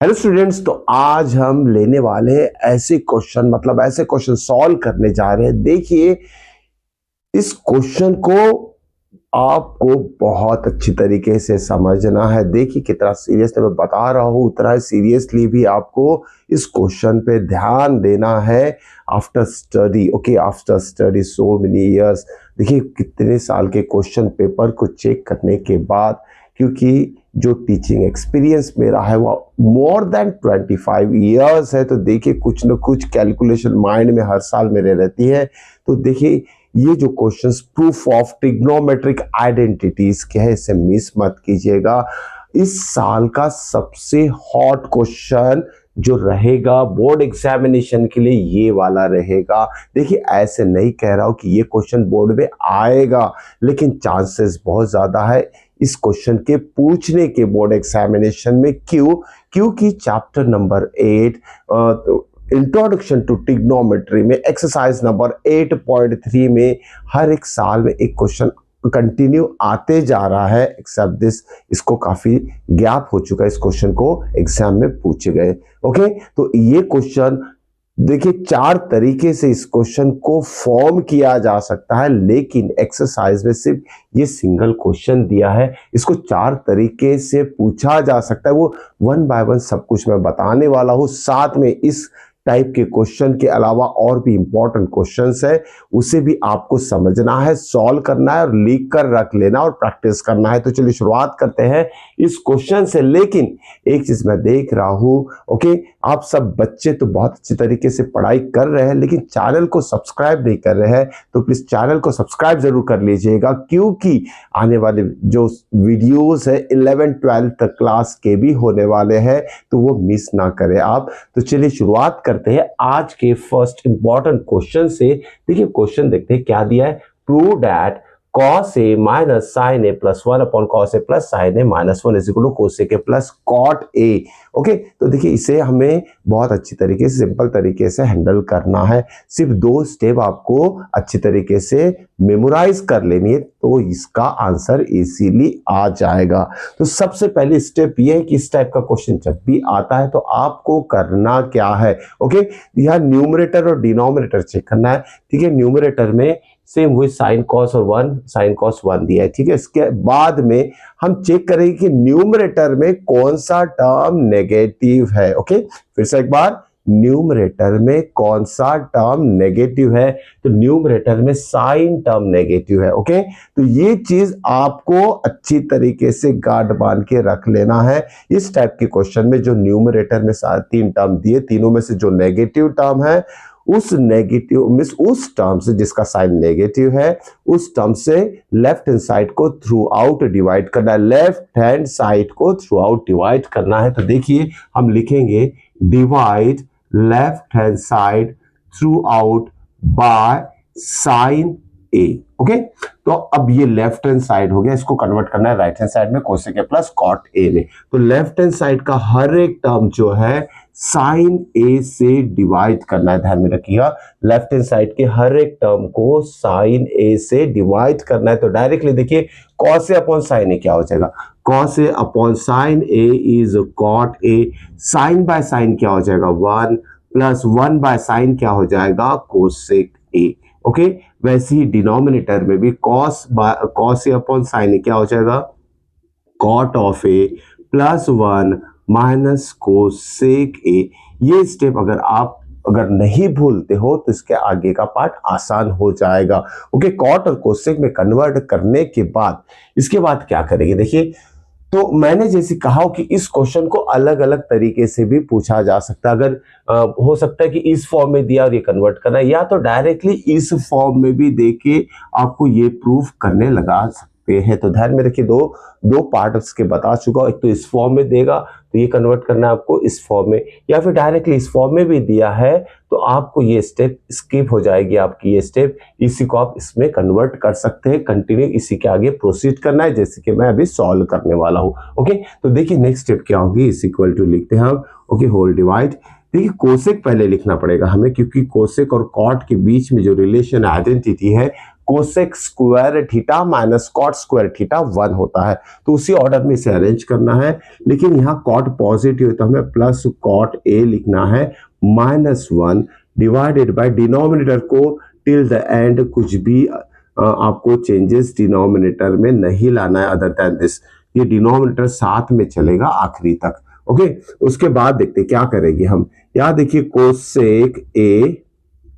Hello students, तो आज हम लेने वाले हैं ऐसे क्वेश्चन, मतलब ऐसे क्वेश्चन सॉल्व करने जा रहे हैं। देखिए, इस क्वेश्चन को आपको बहुत अच्छी तरीके से समझना है। देखिए कितना सीरियसली मैं बता रहा हूँ, उतना ही सीरियसली भी आपको इस क्वेश्चन पे ध्यान देना है। After study, okay, after study so many years, देखिए कितने साल के क्वेश्चन पेपर को चेक करने के बाद, क्योंकि जो टीचिंग एक्सपीरियंस मेरा है वो मोर देन 25 इयर्स है, तो देखिए कुछ न कुछ कैलकुलेशन माइंड में हर साल मेरे रहती है। तो देखिए ये जो questions proof of trigonometric identities के है, इसे मिस मत कीजिएगा। इस साल का सबसे हॉट क्वेश्चन जो रहेगा बोर्ड एग्जामिनेशन के लिए ये वाला रहेगा। देखिए ऐसे नहीं कह रहा हूं कि ये क्वेश्चन बोर्ड में आएगा, लेकिन चांसेस बहुत ज्यादा है इस क्वेश्चन के पूछने के बोर्ड एग्जामिनेशन में। क्योंकि chapter number 8 introduction to trigonometry में एक्सरसाइज नंबर 8.3 में हर एक साल में एक क्वेश्चन कंटिन्यू आते जा रहा है। एक्सेप्ट दिस, इसको काफी गैप हो चुका है इस क्वेश्चन को एग्जाम में पूछे गए। ओके, तो ये क्वेश्चन देखिए 4 तरीके से इस क्वेश्चन को फॉर्म किया जा सकता है, लेकिन एक्सरसाइज में सिर्फ ये सिंगल क्वेश्चन दिया है। इसको 4 तरीके से पूछा जा सकता है, वो वन बाय वन सब कुछ मैं बताने वाला हूं। साथ में इस टाइप के क्वेश्चन के अलावा और भी इंपॉर्टेंट क्वेश्चंस है, उसे भी आपको समझना है, सॉल्व करना है और लिख कर रख लेना और प्रैक्टिस करना है। तो चलिए शुरुआत करते हैं इस क्वेश्चन से। लेकिन एक चीज मैं देख रहा हूं, ओके, आप सब बच्चे तो बहुत अच्छी तरीके से पढ़ाई कर रहे हैं, लेकिन चैनल को सब्सक्राइब नहीं कर रहे हैं, तो प्लीज चैनल को सब्सक्राइब जरूर कर लीजिएगा, क्योंकि आने वाले जो वीडियोस है 11-12 तक क्लास के भी होने वाले हैं, तो वो मिस ना करें आप। तो चलिए शुरुआत करते हैं आज के फर्स्ट इंपॉर्टेंट क्वेश्चन से। देखिए क्वेश्चन देखते हैं क्या दिया है। Prove that cos a minus sin a plus 1 upon cos a plus sin a minus 1 is equal to cosec a plus cot a। Okay, तो देखिए इसे हमें बहुत अच्छी तरीके से, सिंपल तरीके से हैंडल करना है। सिर्फ 2 स्टेप आपको अच्छी तरीके से मेमोराइज कर लेनी है, तो इसका आंसर इजीली आ जाएगा। तो सबसे पहले स्टेप ये है कि इस टाइप का क्वेश्चन जब भी आता है तो आपको करना क्या है। ओके, यह न्यूमरेटर और डिनोमिनेटर चेक करना है। ठीक है, न्यूमरेटर में सेम वही साइन कॉस और 1 साइन कॉस 1 दिया है। ठीक है, इसके बाद में हम चेक करेंगे कि न्यूमरेटर में कौन सा टर्म नेगेटिव है। ओके, फिर से एक बार, न्यूमरेटर में कौन सा टर्म नेगेटिव है, तो न्यूमरेटर में साइन टर्म नेगेटिव है। ओके, तो ये चीज आपको अच्छी तरीके से गार्ड बांध के रख लेना है। इस टाइप के क्वेश्चन में जो न्यूमरेटर में 3 टर्म दिए, तीनों में से जो नेगेटिव टर्म है, उस नेगेटिव मींस उस टर्म से जिसका साइन नेगेटिव है, उस टर्म से लेफ्ट हैंड साइड को थ्रू आउट डिवाइड करना है। लेफ्ट हैंड साइड को थ्रू आउट डिवाइड करना है। तो देखिए हम लिखेंगे divide left hand side through out by sine A. Okay, तो अब ये लेफ्ट हैंड साइड हो गया, इसको कन्वर्ट करना है राइट हैंड साइड में cosec A plus cot A में। तो लेफ्ट हैंड साइड का हर एक टर्म जो है साइन ए से डिवाइड करना है। ध्यान में रखिएगा, लेफ्ट हैंड साइड के हर एक टर्म को साइन ए से डिवाइड करना है। तो डायरेक्टली देखिए cos A upon sine A क्या हो जाएगा, cos A upon sine A is cot A. Sine by sine क्या हो जाएगा, 1 प्लस 1 बाय साइन क्या हो जाएगा, कोसेक ए। ओके, वैसे ही डिनोमिनेटर में भी cos A upon sine A क्या हो जाएगा, cot of A plus 1 minus cosec A. ये स्टेप अगर नहीं भूलते हो तो इसके आगे का पार्ट आसान हो जाएगा। ओके, कॉट और कोसेक में कन्वर्ट करने के बाद इसके बाद क्या करेंगे, देखिए तो मैंने जैसे कहा कि इस क्वेश्चन को अलग अलग तरीके से भी पूछा जा सकता है। अगर हो सकता है कि इस फॉर्म में दिया और ये कन्वर्ट करना है, या तो डायरेक्टली इस फॉर्म में भी देके आपको ये प्रूफ करने लगा सकते हैं। तो ध्यान में रखिए, दो पार्ट उसके बता चुका हूं। एक तो इस फॉर्म में देगा तो ये कन्वर्ट करना है आपको इस फॉर्म में, या फिर डायरेक्टली इस फॉर्म में भी दिया है तो आपको ये स्टेप स्किप हो जाएगी आपकी ये स्टेप, इसी को आप इसमें कन्वर्ट कर सकते हैं। कंटिन्यू इसी के आगे प्रोसीड करना है, जैसे कि मैं अभी सॉल्व करने वाला हूं। ओके, तो देखिए नेक्स्ट स्टेप क्या होगी, इज इक्वल टू लिखते हैं हम, ओके, होल डिवाइड देखिए कोसेक पहले लिखना पड़ेगा हमें, क्योंकि कोसेक और कॉट के बीच में जो रिलेशन आइडेंटिटी है cosec square theta minus cot square theta 1 होता है। तो उसी ऑर्डर में इसे अरेंज करना है, लेकिन यहाँ कॉट पॉजिटिव है तो हमें प्लस कॉट ए लिखना है -1 डिवाइडेड बाय डिनोमिनेटर को टिल द एंड कुछ भी आपको चेंजेस डिनोमिनेटर में नहीं लाना है अदर देन दिस। ये डिनोमिनेटर साथ में चलेगा आखिरी तक। ओके, उसके बाद देखते क्या करेंगे हम। यहाँ देखिए cosec A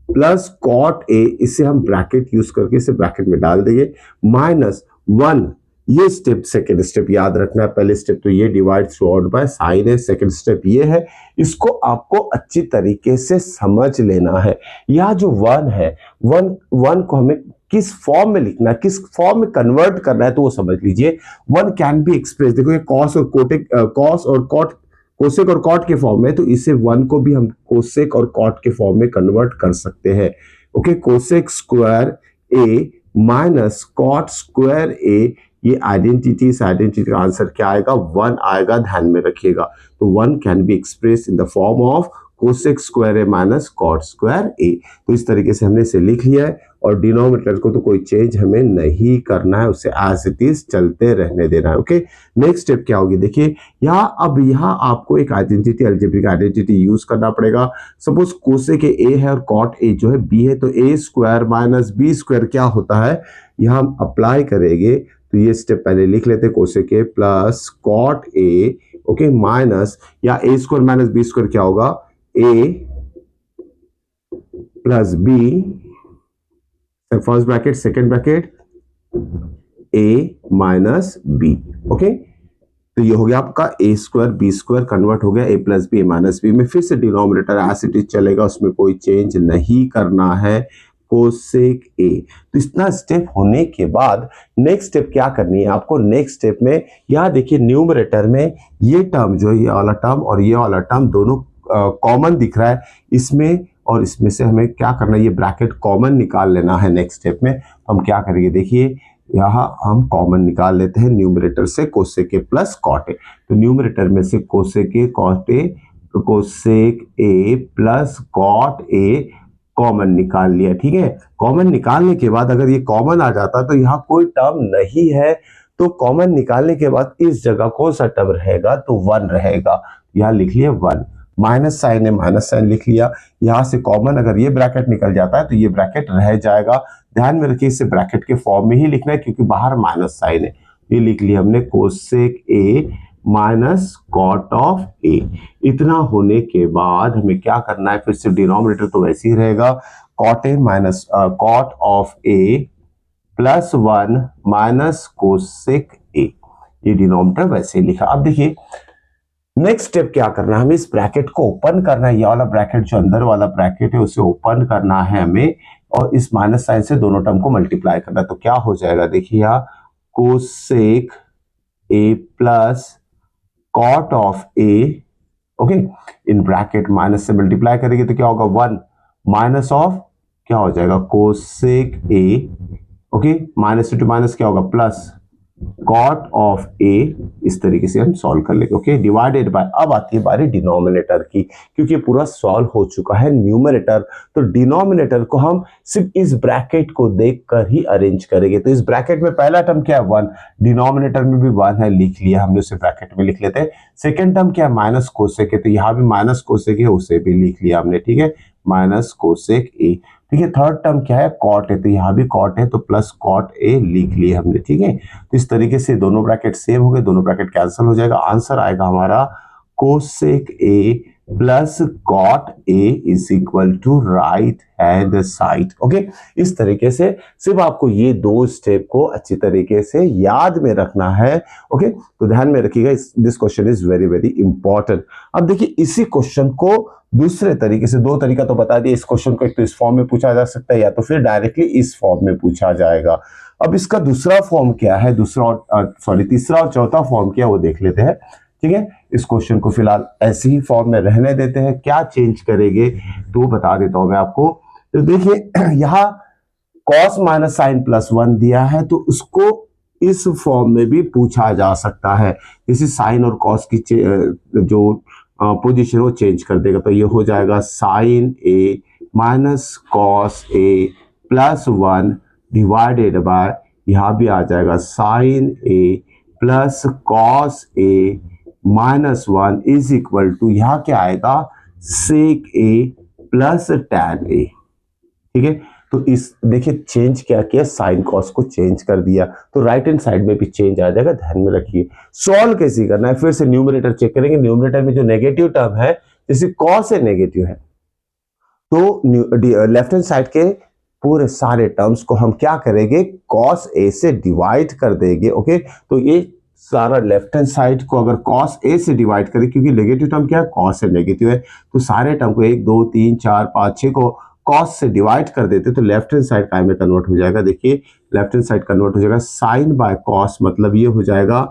plus cot A, इसे हम ब्रैकेट यूज करके इसे ब्रैकेट में डाल देंगे -1। ये स्टेप सेकेंड स्टेप याद रखना है। पहले स्टेप तो ये divide through out by sine है, सेकेंड स्टेप ये है। इसको आपको अच्छी तरीके से समझ लेना है। यह जो 1 है, वन को हमें किस फॉर्म में लिखना है, किस फॉर्म में कन्वर्ट करना है, तो वो समझ लीजिए। 1 कैन बी एक्सप्रेस, देखो ये कॉस और कॉट कोसेक और कॉट के फॉर्म में, तो इसे 1 को भी हम कोसेक और कॉट के फॉर्म में कन्वर्ट कर सकते हैं। Okay, cosec square A minus cot square ए, ये आइडेंटिटी, इस आइडेंटिटी का आंसर क्या आएगा 1 आएगा, ध्यान में रखिएगा। तो 1 can be express in the form of cosec square A minus cot square A. तो इस तरीके से हमने इसे लिख लिया है, और डिनोमिनेटर को तो कोई चेंज हमें नहीं करना है, उसे एज इट इज चलते रहने देना है। ओके, नेक्स्ट स्टेप क्या होगी, देखिए यहाँ आपको एक आइडेंटिटी, अलजेब्रिक आइडेंटिटी यूज करना पड़ेगा। सपोज कोसेक ए है और कॉट ए जो है बी है, तो ए स्क्वायर माइनस बी स्क्वायर क्या होता है, यहाँ हम अप्लाई करेंगे। तो ये स्टेप पहले लिख लेते हैं, cosec A plus cot A, okay, minus, या A square minus B square क्या होगा, A plus B, first bracket second bracket, A minus B. Okay, तो ये हो गया आपका A square B square convert हो गया A plus B minus B में। फिर से डिनोमिनेटर एज इट इज चलेगा, उसमें कोई चेंज नहीं करना है, कोसेक ए। तो इतना स्टेप होने के बाद नेक्स्ट स्टेप क्या करनी है आपको। नेक्स्ट स्टेप में यहाँ देखिए न्यूमरेटर में ये टर्म जो है, ये वाला टर्म और ये वाला टर्म दोनों कॉमन दिख रहा है इसमें, और इसमें से हमें क्या करना है, ये ब्रैकेट कॉमन निकाल लेना है। नेक्स्ट स्टेप में हम क्या करेंगे, देखिए यहाँ हम कॉमन निकाल लेते हैं न्यूमरेटर से cosec A plus cot A. तो न्यूमरेटर में से कोसेक ए कॉट ए, तो cosec A plus cot A common निकाल लिया। ठीक है, कॉमन निकालने के बाद अगर ये कॉमन आ जाता तो यहाँ कोई टर्म नहीं है, तो कॉमन निकालने के बाद इस जगह कौन सा टर्म रहेगा, तो 1 रहेगा। यहाँ लिख लिया 1, माइनस साइन है, माइनस साइन लिख लिया। यहाँ से कॉमन अगर ये ब्रैकेट निकल जाता है तो ये ब्रैकेट रह जाएगा। ध्यान में रखिए, इसे ब्रैकेट के फॉर्म में ही लिखना है क्योंकि बाहर माइनस साइन है। ये लिख लिया हमने cosec A minus cot of A. इतना होने के बाद हमें क्या करना है, फिर से डिनोमिनेटर तो वैसे ही रहेगा, cot A minus cot of A plus 1 minus cosec A. ये डिनोमिनेटर वैसे ही लिखा। अब देखिए नेक्स्ट स्टेप क्या करना है, हमें इस ब्रैकेट को ओपन करना है। ये वाला ब्रैकेट जो अंदर वाला ब्रैकेट है उसे ओपन करना है हमें, और इस माइनस साइन से दोनों टर्म को मल्टीप्लाई करना है। तो क्या हो जाएगा, देखिए यहाँ cosec A plus cot of A, okay, in bracket minus से मल्टीप्लाई करेंगे तो क्या होगा 1 माइनस ऑफ क्या हो जाएगा cosec A, okay, minus two minus क्या होगा प्लस कॉट ऑफ ए। इस तरीके से हम सॉल्व कर लेंगे। ओके, डिवाइडेड बाय, अब आती है बारी डिनोमिनेटर की, क्योंकि पूरा सॉल्व हो चुका है न्यूमरेटर, तो डिनोमिनेटर को हम सिर्फ इस ब्रैकेट को देखकर ही अरेंज करेंगे। तो इस ब्रैकेट में पहला टर्म क्या है 1, डिनोमिनेटर में भी 1 है, लिख लिया हमने, उसे ब्रैकेट में लिख लेते हैं। सेकेंड टर्म क्या है माइनस कोसेक है, तो यहाँ भी माइनस कोसेक है, उसे भी लिख लिया हमने। ठीक है, माइनस कोसेक ए। ठीक है, थर्ड टर्म क्या है कॉट है, तो यहाँ भी कॉट है, तो प्लस कॉट ए लिख लिए हमने। ठीक है, तो इस तरीके से दोनों ब्रैकेट सेव हो गए, दोनों ब्रैकेट कैंसिल हो जाएगा। आंसर आएगा हमारा cosec A plus cot A is equal to right hand side. Okay, इस तरीके से सिर्फ आपको ये दो स्टेप को अच्छी तरीके से याद में रखना है। ओके, तो ध्यान में रखिएगा, this question is very very important. अब देखिए इसी क्वेश्चन को दूसरे तरीके से, दो तरीका तो बता दिया, इस क्वेश्चन को एक तो इस फॉर्म में पूछा जा सकता है या तो फिर डायरेक्टली इस फॉर्म में पूछा जाएगा। अब इसका दूसरा फॉर्म क्या है, तीसरा और चौथा फॉर्म क्या है वो देख लेते हैं। ठीक है, इस क्वेश्चन को फिलहाल ऐसे ही फॉर्म में रहने देते हैं, क्या चेंज करेंगे तो बता देता हूं मैं आपको। तो देखिए यहाँ cos माइनस साइन प्लस 1 दिया है, तो उसको इस फॉर्म में भी पूछा जा सकता है। जैसे साइन और कॉस की जो पोजीशन वो चेंज कर देगा। तो ये हो जाएगा sine A minus cos A plus 1 divided by, यहाँ भी आ जाएगा sine A plus cos A minus 1 is equal to, यहाँ क्या आएगा सेक ए प्लस टैन ए। ठीक है, तो इस देखिए चेंज क्या किया, साइन कॉस को चेंज कर दिया, तो राइट हैंड साइड में भी चेंज आ जाएगा, ध्यान में रखिए। सॉल्व कैसे करना है, फिर से न्यूमरेटर चेक करेंगे। न्यूमरेटर में जो नेगेटिव टर्म है, जैसे कॉस है नेगेटिव है, तो लेफ्ट हैंड साइड के पूरे सारे टर्म्स को हम क्या करेंगे, कॉस ए से डिवाइड कर देंगे। ओके, तो ये सारा लेफ्ट हैंड साइड को अगर कॉस ए से डिवाइड करें, क्योंकि नेगेटिव टर्म क्या है, कॉस है नेगेटिव है, तो सारे टर्म को 1 2 3 4 5 6 को कॉस से डिवाइड कर देते, तो लेफ्ट हैंड साइड काय में कन्वर्ट हो जाएगा। देखिए लेफ्ट हैंड साइड कन्वर्ट हो जाएगा साइन बाय कॉस, मतलब ये हो जाएगा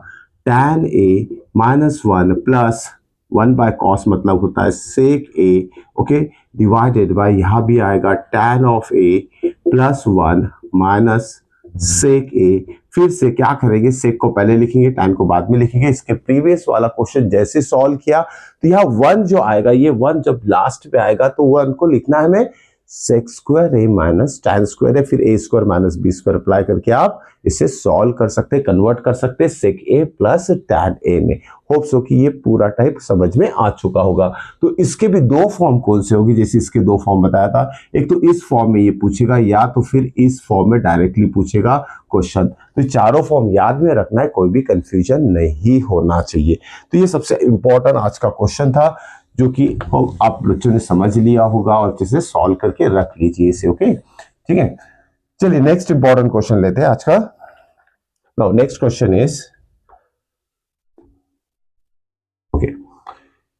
tan A minus 1 plus 1 by cos, मतलब होता है sec A. Okay, divided by, यहाँ भी आएगा tan of A plus 1 minus sec A. फिर से क्या करेंगे, सेक को पहले लिखेंगे, tan को बाद में लिखेंगे। इसके प्रीवियस वाला क्वेश्चन जैसे सॉल्व किया, तो यहाँ 1 जो आएगा, ये 1 जब लास्ट पे आएगा तो 1 को लिखना है हमें sec square A minus tan square है, फिर A square minus B square apply करके आप इसे सॉल्व कर सकते हैं, कन्वर्ट कर सकते हैं सेक ए प्लस टैन ए में। होप सो कि ये पूरा टाइप समझ में आ चुका होगा। तो इसके भी दो फॉर्म कौन से होगी, जैसे इसके दो फॉर्म बताया था, एक तो इस फॉर्म में ये पूछेगा, या तो फिर इस फॉर्म में डायरेक्टली पूछेगा क्वेश्चन। तो चारों फॉर्म याद में रखना है, कोई भी कंफ्यूजन नहीं होना चाहिए। तो ये सबसे इंपॉर्टेंट आज का क्वेश्चन था, जो कि आप बच्चों ने समझ लिया होगा, और जिसे सॉल्व करके रख लीजिए इसे। ओके, ठीक है, चलिए नेक्स्ट इंपॉर्टेंट क्वेश्चन लेते हैं आज का। Now next question is, okay,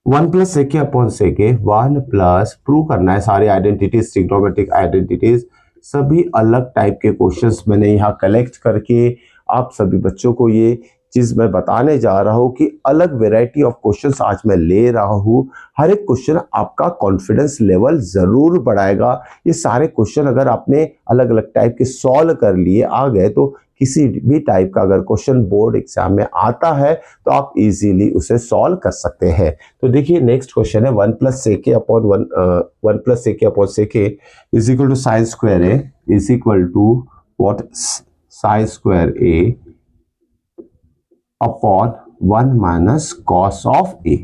1 plus sec upon sec 1 plus, prove करना है सारी आइडेंटिटीज, ट्रिग्नोमेट्रिक आइडेंटिटीज, सभी अलग टाइप के क्वेश्चंस मैंने यहाँ कलेक्ट करके आप सभी बच्चों को ये चीज मैं बताने जा रहा हूं कि अलग वैरायटी ऑफ क्वेश्चंस आज मैं ले रहा हूं। हर एक क्वेश्चन आपका कॉन्फिडेंस लेवल जरूर बढ़ाएगा। ये सारे क्वेश्चन अगर आपने अलग अलग टाइप के सॉल्व कर लिए आ गए, तो किसी भी टाइप का अगर क्वेश्चन बोर्ड एग्जाम में आता है तो आप इजीली उसे सॉल्व कर सकते हैं। तो देखिए नेक्स्ट क्वेश्चन है 1 plus sec upon 1 plus sec upon sec is equal to sine square A is equal to what, sine square A upon 1 minus cos of A.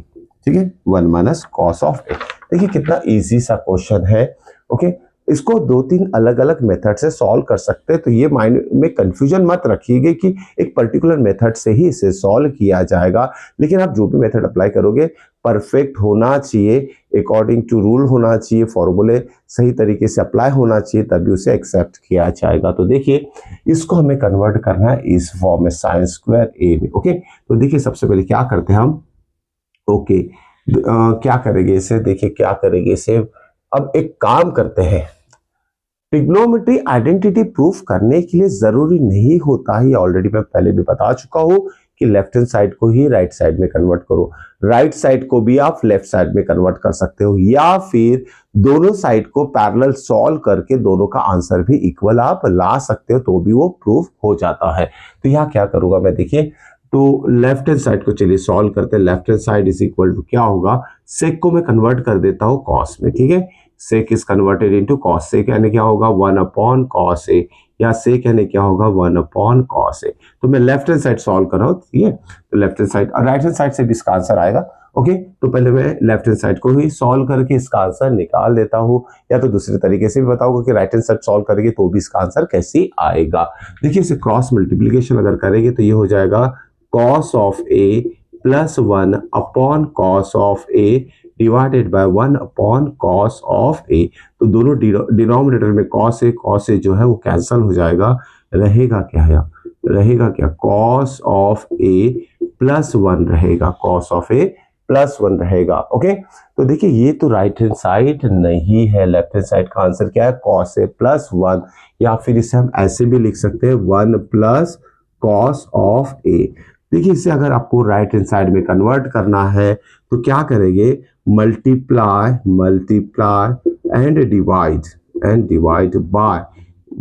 ठीक है, 1 माइनस कॉस ऑफ ए। देखिए कितना इजी सा question है। Okay, इसको 2-3 अलग अलग method से सॉल्व कर सकते हैं, तो ये माइंड में कंफ्यूजन मत रखिएगा कि एक पर्टिकुलर मेथड से ही इसे सॉल्व किया जाएगा। लेकिन आप जो भी मेथड अप्लाई करोगे परफेक्ट होना चाहिए, अकॉर्डिंग टू रूल होना चाहिए, फॉर्मूले सही तरीके से अप्लाई होना चाहिए, तभी उसे एक्सेप्ट किया जाएगा। तो देखिए इसको हमें कन्वर्ट करना है इस फॉर्म में, साइन स्क्वायर ए में। ओके, तो देखिए सबसे पहले क्या करते हैं हम, ओके, क्या करेंगे इसे, देखिए क्या करेंगे इसे, अब एक काम करते हैं, ट्रिग्नोमेट्री आइडेंटिटी प्रूफ करने के लिए जरूरी नहीं होता है, ऑलरेडी मैं पहले भी बता चुका हूं कि लेफ्ट हैंड साइड को ही राइट साइड में कन्वर्ट करो, राइट साइड को भी आप लेफ्ट साइड में कन्वर्ट कर सकते हो, या फिर दोनों साइड को पैरेलल सॉल्व करके दोनों का आंसर भी इक्वल आप ला सकते हो, तो भी वो प्रूफ हो जाता है। तो यहाँ क्या करूंगा मैं, देखिए तो लेफ्ट हैंड साइड को चलिए सॉल्व करते हैं। Left hand side is equal to क्या होगा, सेक को मैं कन्वर्ट कर देता हूं कॉस में। ठीक है, सेक इज कन्वर्टेड इनटू कॉस, सेक यानी क्या होगा 1 अपॉन कॉस ए, या सेक यानी क्या होगा 1 अपॉन कॉस ए। तो मैं लेफ्ट हैंड साइड सॉल्व कर रहा हूं, ठीक है, तो लेफ्ट हैंड साइड और राइट हैंड साइड से भी इसका आंसर आएगा। ओके, तो पहले मैं लेफ्ट हैंड साइड को ही सॉल्व करके इसका आंसर निकाल देता हूं, या तो दूसरे तरीके से भी बताऊंगा कि राइट हैंड साइड सॉल्व करेंगे तो भी इसका आंसर कैसे आएगा। देखिए इसे क्रॉस मल्टीप्लीकेशन अगर करेंगे तो ये हो जाएगा cos of a plus 1 upon cos of a divided by 1 upon cos of a। तो दोनों डिनोमिनेटर में cos a जो है वो कैंसल हो जाएगा, रहेगा क्या है, रहेगा क्या, cos ऑफ a प्लस 1 रहेगा, cos ऑफ a प्लस 1 रहेगा। ओके, तो देखिए ये तो राइट हैंड साइड नहीं है, लेफ्ट हैंड साइड का आंसर क्या है, cos a प्लस 1, या फिर इसे हम ऐसे भी लिख सकते हैं 1 प्लस cos ऑफ a। देखिए इसे अगर आपको राइट हैंड साइड में कन्वर्ट करना है तो क्या करेंगे, multiply and divide by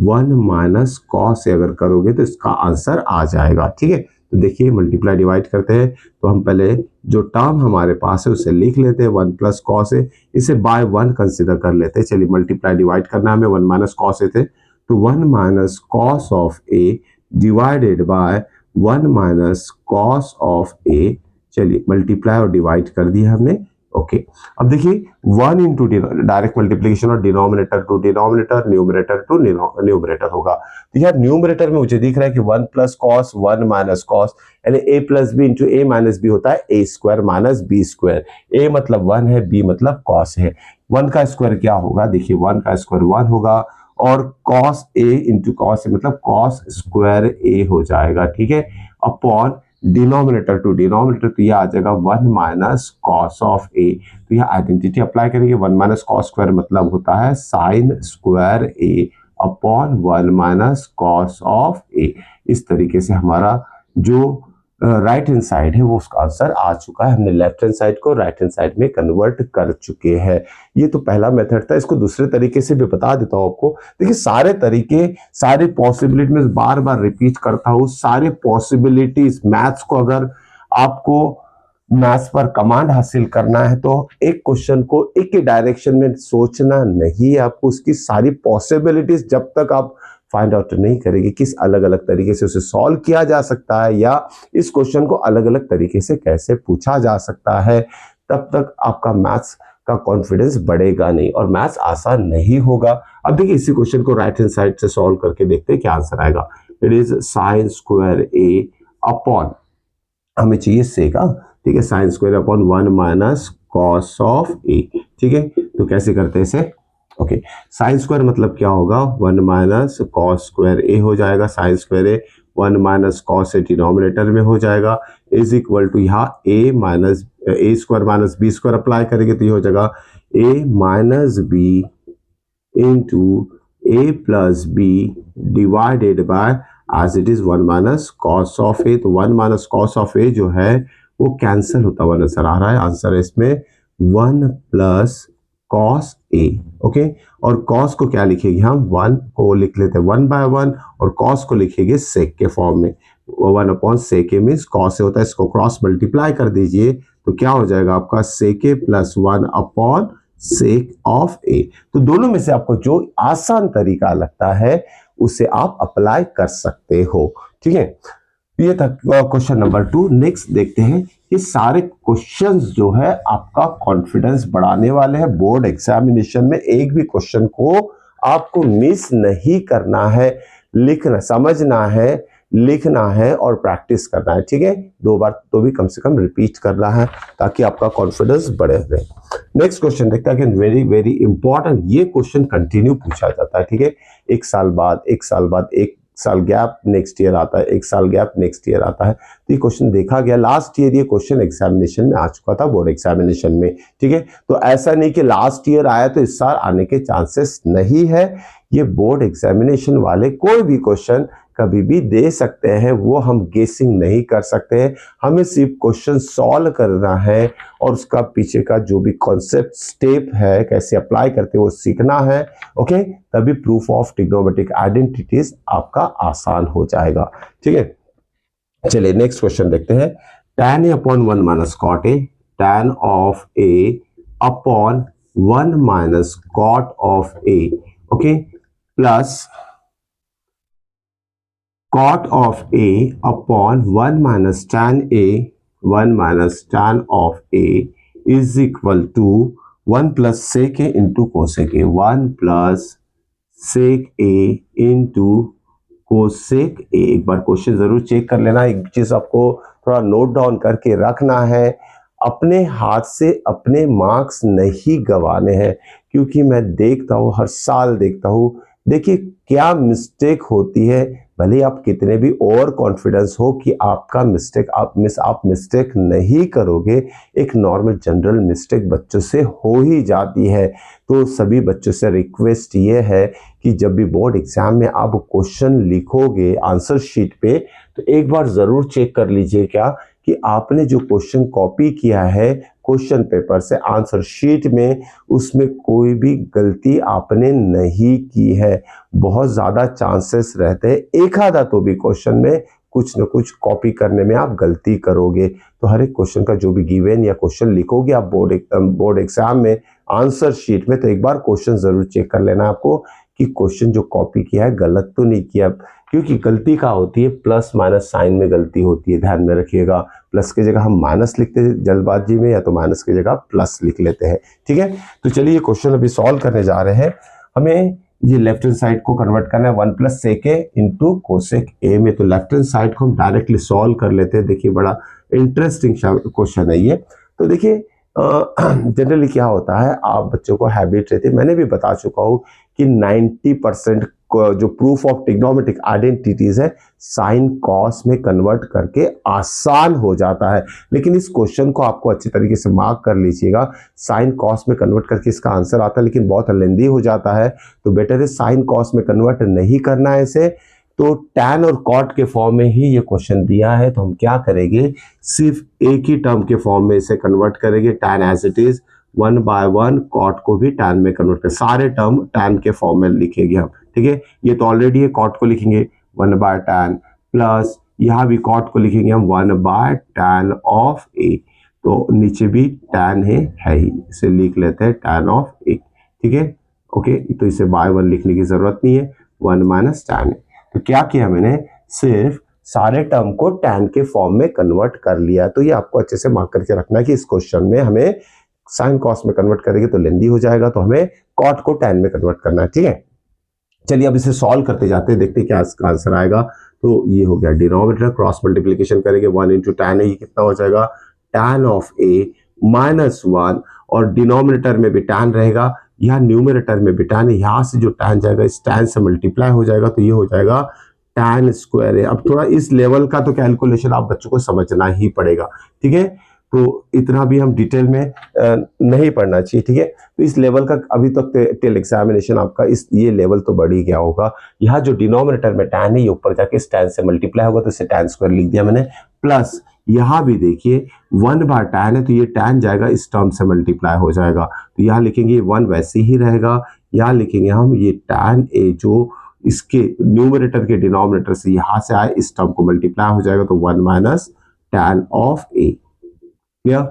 1 minus cos अगर करोगे तो इसका आंसर आ जाएगा। ठीक है, तो देखिए मल्टीप्लाई डिवाइड करते हैं तो हम पहले जो टर्म हमारे पास है उसे लिख लेते हैं, 1 प्लस कॉस ए, इसे बाय 1 कंसिडर कर लेते हैं। चलिए मल्टीप्लाई डिवाइड करना हमें, 1 माइनस कॉस ए थे तो 1 minus cos of A divided by 1 minus cos of A. चलिए मल्टीप्लाई और डिवाइड कर दिया हमने। ओके अब देखिए 1 इंटू डायरेक्ट मल्टीप्लीकेशन और denominator to denominator, numerator to numerator होगा। तो यार न्यूमरेटर में मुझे दिख रहा है कि 1 प्लस कॉस 1 माइनस कॉस, यानी a plus B into A minus B होता है a square minus B square. a मतलब 1 है, b मतलब कॉस है। 1 का स्क्वायर क्या होगा, देखिए 1 का स्क्वायर 1 होगा और cos a into cos A मतलब कॉस स्क्वायर a हो जाएगा, ठीक है, अपॉन डिनोमिनेटर टू डिनोमिनेटर, तो यह आ जाएगा 1 माइनस कॉस ऑफ ए। तो यह आइडेंटिटी अप्लाई करेंगे, 1 माइनस कॉस स्क्वायर मतलब होता है sine square A upon 1 minus cos of A. इस तरीके से हमारा जो राइट हैंड साइड है वो उसका आंसर आ चुका है। हमने लेफ्ट हैंड साइड को राइट हैंड साइड में कन्वर्ट कर चुके हैं। ये तो पहला मेथड था, इसको दूसरे तरीके से भी बता देता हूं आपको। देखिए सारे तरीके, सारे पॉसिबिलिटी में बार बार रिपीट करता हूं, सारे पॉसिबिलिटीज मैथ्स को अगर आपको मैथ्स पर कमांड हासिल करना है तो एक क्वेश्चन को एक ही डायरेक्शन में सोचना नहीं है, आपको उसकी सारी पॉसिबिलिटीज जब तक आप फाइंड आउट नहीं करेंगे किस अलग अलग तरीके से उसे सॉल्व किया जा सकता है या इस क्वेश्चन को अलग अलग तरीके से कैसे पूछा जा सकता है, तब तक आपका मैथ्स का कॉन्फिडेंस बढ़ेगा नहीं और मैथ्स आसान नहीं होगा। अब देखिए इसी क्वेश्चन को राइट हैंड साइड से सॉल्व करके देखते हैं क्या आंसर आएगा। It is sine square A upon, हमें चाहिए से का, ठीक है, sine square upon 1 minus cos of A, ठीक है। तो कैसे करते हैं इसे, ओके साइन स्क्वायर मतलब क्या होगा, 1 माइनस कॉस स्क्वायर ए हो जाएगा, sine square A 1 minus cos A denominator में हो जाएगा, इज इक्वल टू यहाँ A minus A square minus B square apply करेंगे तो ये हो जाएगा A minus B into A plus B divided by as it is 1 minus cos of A. तो 1 माइनस कॉस ऑफ ए जो है वो कैंसिल होता हुआ नजर आ रहा है। आंसर है इसमें 1 प्लस कॉस ए, ओके। और कॉस को क्या लिखेंगे हम, 1 को लिख लेते हैं 1 बाय 1 और कॉस को लिखेंगे सेक के फॉर्म में, 1 upon sec A means cos A होता है, इसको क्रॉस मल्टीप्लाई कर दीजिए तो क्या हो जाएगा आपका सेक ए plus 1 upon sake of A. तो दोनों में से आपको जो आसान तरीका लगता है उसे आप अप्लाई कर सकते हो, ठीक है। ये था क्वेश्चन नंबर 2। नेक्स्ट देखते हैं, ये सारे क्वेश्चंस जो है आपका कॉन्फिडेंस बढ़ाने वाले हैं। बोर्ड एग्जामिनेशन में एक भी क्वेश्चन को आपको मिस नहीं करना है, लिखना, समझना है, लिखना है और प्रैक्टिस करना है, ठीक है। 2 बार तो भी कम से कम रिपीट करना है ताकि आपका कॉन्फिडेंस बढ़े रहे। नेक्स्ट क्वेश्चन देखते हैं, वेरी वेरी इंपॉर्टेंट, ये क्वेश्चन कंटिन्यू पूछा जाता है, ठीक है। 1 साल बाद 1 साल बाद 1 साल गैप नेक्स्ट ईयर आता है, 1 साल गैप नेक्स्ट ईयर आता है। तो ये क्वेश्चन देखा गया लास्ट ईयर, ये क्वेश्चन एग्जामिनेशन में आ चुका था, बोर्ड एग्जामिनेशन में, ठीक है। तो ऐसा नहीं कि लास्ट ईयर आया तो इस साल आने के चांसेस नहीं है। ये बोर्ड एग्जामिनेशन वाले कोई भी क्वेश्चन कभी भी दे सकते हैं, वो हम गेसिंग नहीं कर सकते हैं। हमें सिर्फ क्वेश्चन सॉल्व करना है और उसका पीछे का जो भी कॉन्सेप्ट स्टेप है कैसे अप्लाई करते हैं वो सीखना है, ओके। तभी प्रूफ ऑफ ट्रिग्नोमेट्रिक आइडेंटिटीज आपका आसान हो जाएगा, ठीक है। चलिए नेक्स्ट क्वेश्चन देखते हैं। tan A upon 1 minus cot A, tan of A upon 1 minus cot of A, okay, plus cot of A upon 1 minus tan A, 1 minus tan of A is equal to 1 plus sec A into cosec A, 1 plus sec A into cosec A। एक बार question जरूर check कर लेना, एक चीज आपको थोड़ा note down करके रखना है, अपने हाथ से अपने मार्क्स नहीं गंवाने हैं, क्योंकि मैं देखता हूँ, हर साल देखता हूँ, देखिए क्या मिस्टेक होती है। भले आप कितने भी ओवर कॉन्फिडेंस हो कि आपका मिस्टेक आप मिस्टेक नहीं करोगे, एक नॉर्मल जनरल मिस्टेक बच्चों से हो ही जाती है। तो सभी बच्चों से रिक्वेस्ट ये है कि जब भी बोर्ड एग्जाम में आप क्वेश्चन लिखोगे आंसर शीट पे तो एक बार ज़रूर चेक कर लीजिए क्या कि आपने जो क्वेश्चन कॉपी किया है क्वेश्चन पेपर से आंसर शीट में, उसमें कोई भी गलती आपने नहीं की है। बहुत ज़्यादा चांसेस रहते हैं एक आधा तो भी क्वेश्चन में कुछ न कुछ कॉपी करने में आप गलती करोगे। तो हर एक क्वेश्चन का जो भी गिवन या क्वेश्चन लिखोगे आप बोर्ड एग्जाम में आंसर शीट में, तो एक बार क्वेश्चन जरूर चेक कर लेना आपको कि क्वेश्चन जो कॉपी किया है गलत तो नहीं किया, क्योंकि गलती क्या होती है, प्लस माइनस साइन में गलती होती है, ध्यान में रखिएगा। प्लस की जगह हम माइनस लिखते हैं जल्दबाजी में, या तो माइनस की जगह प्लस लिख लेते हैं। ठीक है, तो चलिए क्वेश्चन अभी सॉल्व करने जा रहे हैं। हमें ये लेफ्ट हैंड साइड को कन्वर्ट करना है 1 plus sec A into cosec A में। तो लेफ्ट हैंड साइड को हम डायरेक्टली सॉल्व कर लेते हैं। देखिए बड़ा इंटरेस्टिंग क्वेश्चन है ये। तो देखिए जनरली क्या होता है, आप बच्चों को हैबिट रहती है, मैंने भी बता चुका हूँ कि 90% जो प्रूफ ऑफ ट्रिग्नोमेट्रिक आइडेंटिटीज है साइन कॉस में कन्वर्ट करके आसान हो जाता है। लेकिन इस क्वेश्चन को आपको अच्छी तरीके से मार्क कर लीजिएगा, साइन कॉस में कन्वर्ट करके इसका आंसर आता है, लेकिन बहुत लेंदी हो जाता है। तो बेटर है साइन कॉस में कन्वर्ट नहीं करना है इसे, तो टैन और कॉट के फॉर्म में ही ये क्वेश्चन दिया है। तो हम क्या करेंगे, सिर्फ एक ही टर्म के फॉर्म में इसे कन्वर्ट करेंगे, tan as it is 1 by 1, cot को भी टैन में कन्वर्ट कर, सारे टर्म टैन के फॉर्म में लिखेंगे हम। ठीक है, ये तो ऑलरेडी है, कॉट को लिखेंगे 1 बाय टैन, प्लस यहाँ भी कॉट को लिखेंगे हम 1 बाय टैन ऑफ ए। तो नीचे भी टैन है ही, इसे लिख लेते हैं टैन ऑफ ए। ठीक है, ओके, तो इसे बाय 1 लिखने की जरूरत नहीं है, 1 माइनस टैन है। तो क्या किया मैंने, सिर्फ सारे टर्म को टैन के फॉर्म में कन्वर्ट कर लिया। तो ये आपको अच्छे से मार्क करके रखना है कि इस क्वेश्चन में हमें साइन कॉस में कन्वर्ट करेंगे तो लेंदी हो जाएगा, तो हमें कॉट को टैन में कन्वर्ट करना है। ठीक है, चलिए अब इसे सॉल्व करते जाते हैं, देखते हैं क्या इसका आंसर आएगा। तो ये हो गया डिनोमिनेटर, क्रॉस मल्टीप्लीकेशन करेंगे 1 इंटू टैन है, ये कितना हो जाएगा, टैन ऑफ ए माइनस 1, और डिनोमिनेटर में भी टैन रहेगा, यहाँ न्यूमरेटर में भी टैन है, यहाँ से जो टैन जाएगा इस टैन से मल्टीप्लाई हो जाएगा, तो ये हो जाएगा टैन स्क्वायर है। अब थोड़ा इस लेवल का तो कैलकुलेशन आप बच्चों को समझना ही पड़ेगा। ठीक है, तो इतना भी हम डिटेल में नहीं पढ़ना चाहिए। ठीक है, तो इस लेवल का अभी तक टिल एग्जामिनेशन आपका इस ये लेवल तो बढ़ ही गया होगा। यहाँ जो डिनोमिनेटर में टैन है ये ऊपर जाके इस टैन से मल्टीप्लाई होगा, तो इसे टैन स्क्वायर लिख दिया मैंने, प्लस यहाँ भी देखिए 1 बार टैन है, तो ये टैन जाएगा इस टर्म से मल्टीप्लाई हो जाएगा, तो यहाँ लिखेंगे 1 वैसे ही रहेगा, यहाँ लिखेंगे हम ये टैन ए जो इसके न्यूमरेटर के डिनोमिनेटर से यहाँ से आए इस टर्म को मल्टीप्लाई हो जाएगा, तो 1 माइनस टैन ऑफ ए। या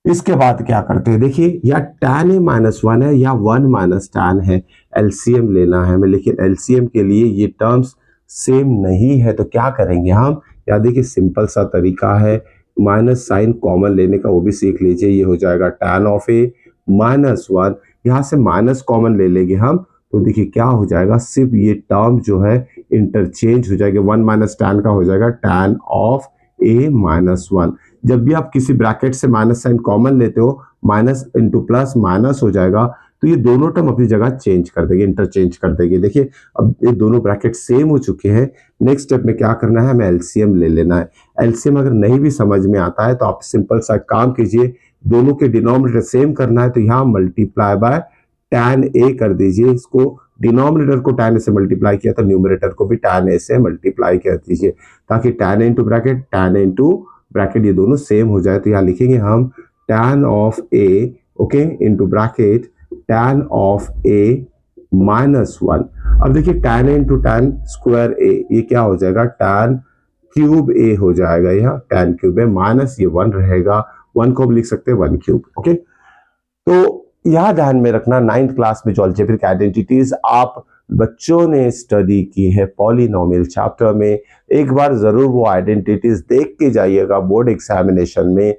इसके बाद क्या करते हैं, देखिए या tan a माइनस 1 है या 1 माइनस टैन है, एलसीएम लेना है हमें, लेकिन एलसीएम के लिए ये टर्म्स सेम नहीं है, तो क्या करेंगे हम, या देखिए सिंपल सा तरीका है, माइनस साइन कॉमन लेने का, वो भी सीख लीजिए। ये हो जाएगा टैन ऑफ ए माइनस 1, यहाँ से माइनस कॉमन ले लेंगे हम, तो देखिए क्या हो जाएगा, सिर्फ ये टर्म जो है इंटरचेंज हो जाएगा, 1 माइनस टैन का हो जाएगा टैन ऑफ ए माइनस 1। जब भी आप किसी ब्रैकेट से माइनस साइन कॉमन लेते हो, माइनस इंटू प्लस माइनस हो जाएगा, तो ये दोनों टर्म अपनी जगह चेंज कर देंगे, इंटरचेंज कर देंगे। देखिए अब ये दोनों ब्रैकेट सेम हो चुके हैं, नेक्स्ट स्टेप में क्या करना है, हमें एलसीएम ले लेना है। एलसीएम अगर नहीं भी समझ में आता है तो आप सिंपल सा काम कीजिए, दोनों के डिनोमिनेटर सेम करना है, तो यहाँ मल्टीप्लाई बाय टैन ए कर दीजिए, इसको डिनोमिनेटर को टैन ए से मल्टीप्लाई किया तो न्यूमरेटर को भी टैन ए से मल्टीप्लाई कर दीजिए, ताकि tan A into bracket tan A into bracket ये दोनों सेम हो जाए। तो यहाँ लिखेंगे हम tan of A, okay, into bracket tan of A minus 1। अब देखिए tan A into tan square ए, ये क्या हो जाएगा, टैन क्यूब ए हो जाएगा, यहाँ टैन क्यूब ए माइनस ये 1 रहेगा, 1 को भी लिख सकते हैं 1 क्यूब। ओके, तो यह ध्यान में रखना, 9th क्लास में जो अलजेब्रिक आइडेंटिटीज आप बच्चों ने स्टडी की है पॉलिनोमियल चैप्टर में, एक बार जरूर वो आइडेंटिटीज देख के जाइएगा बोर्ड एग्जामिनेशन में,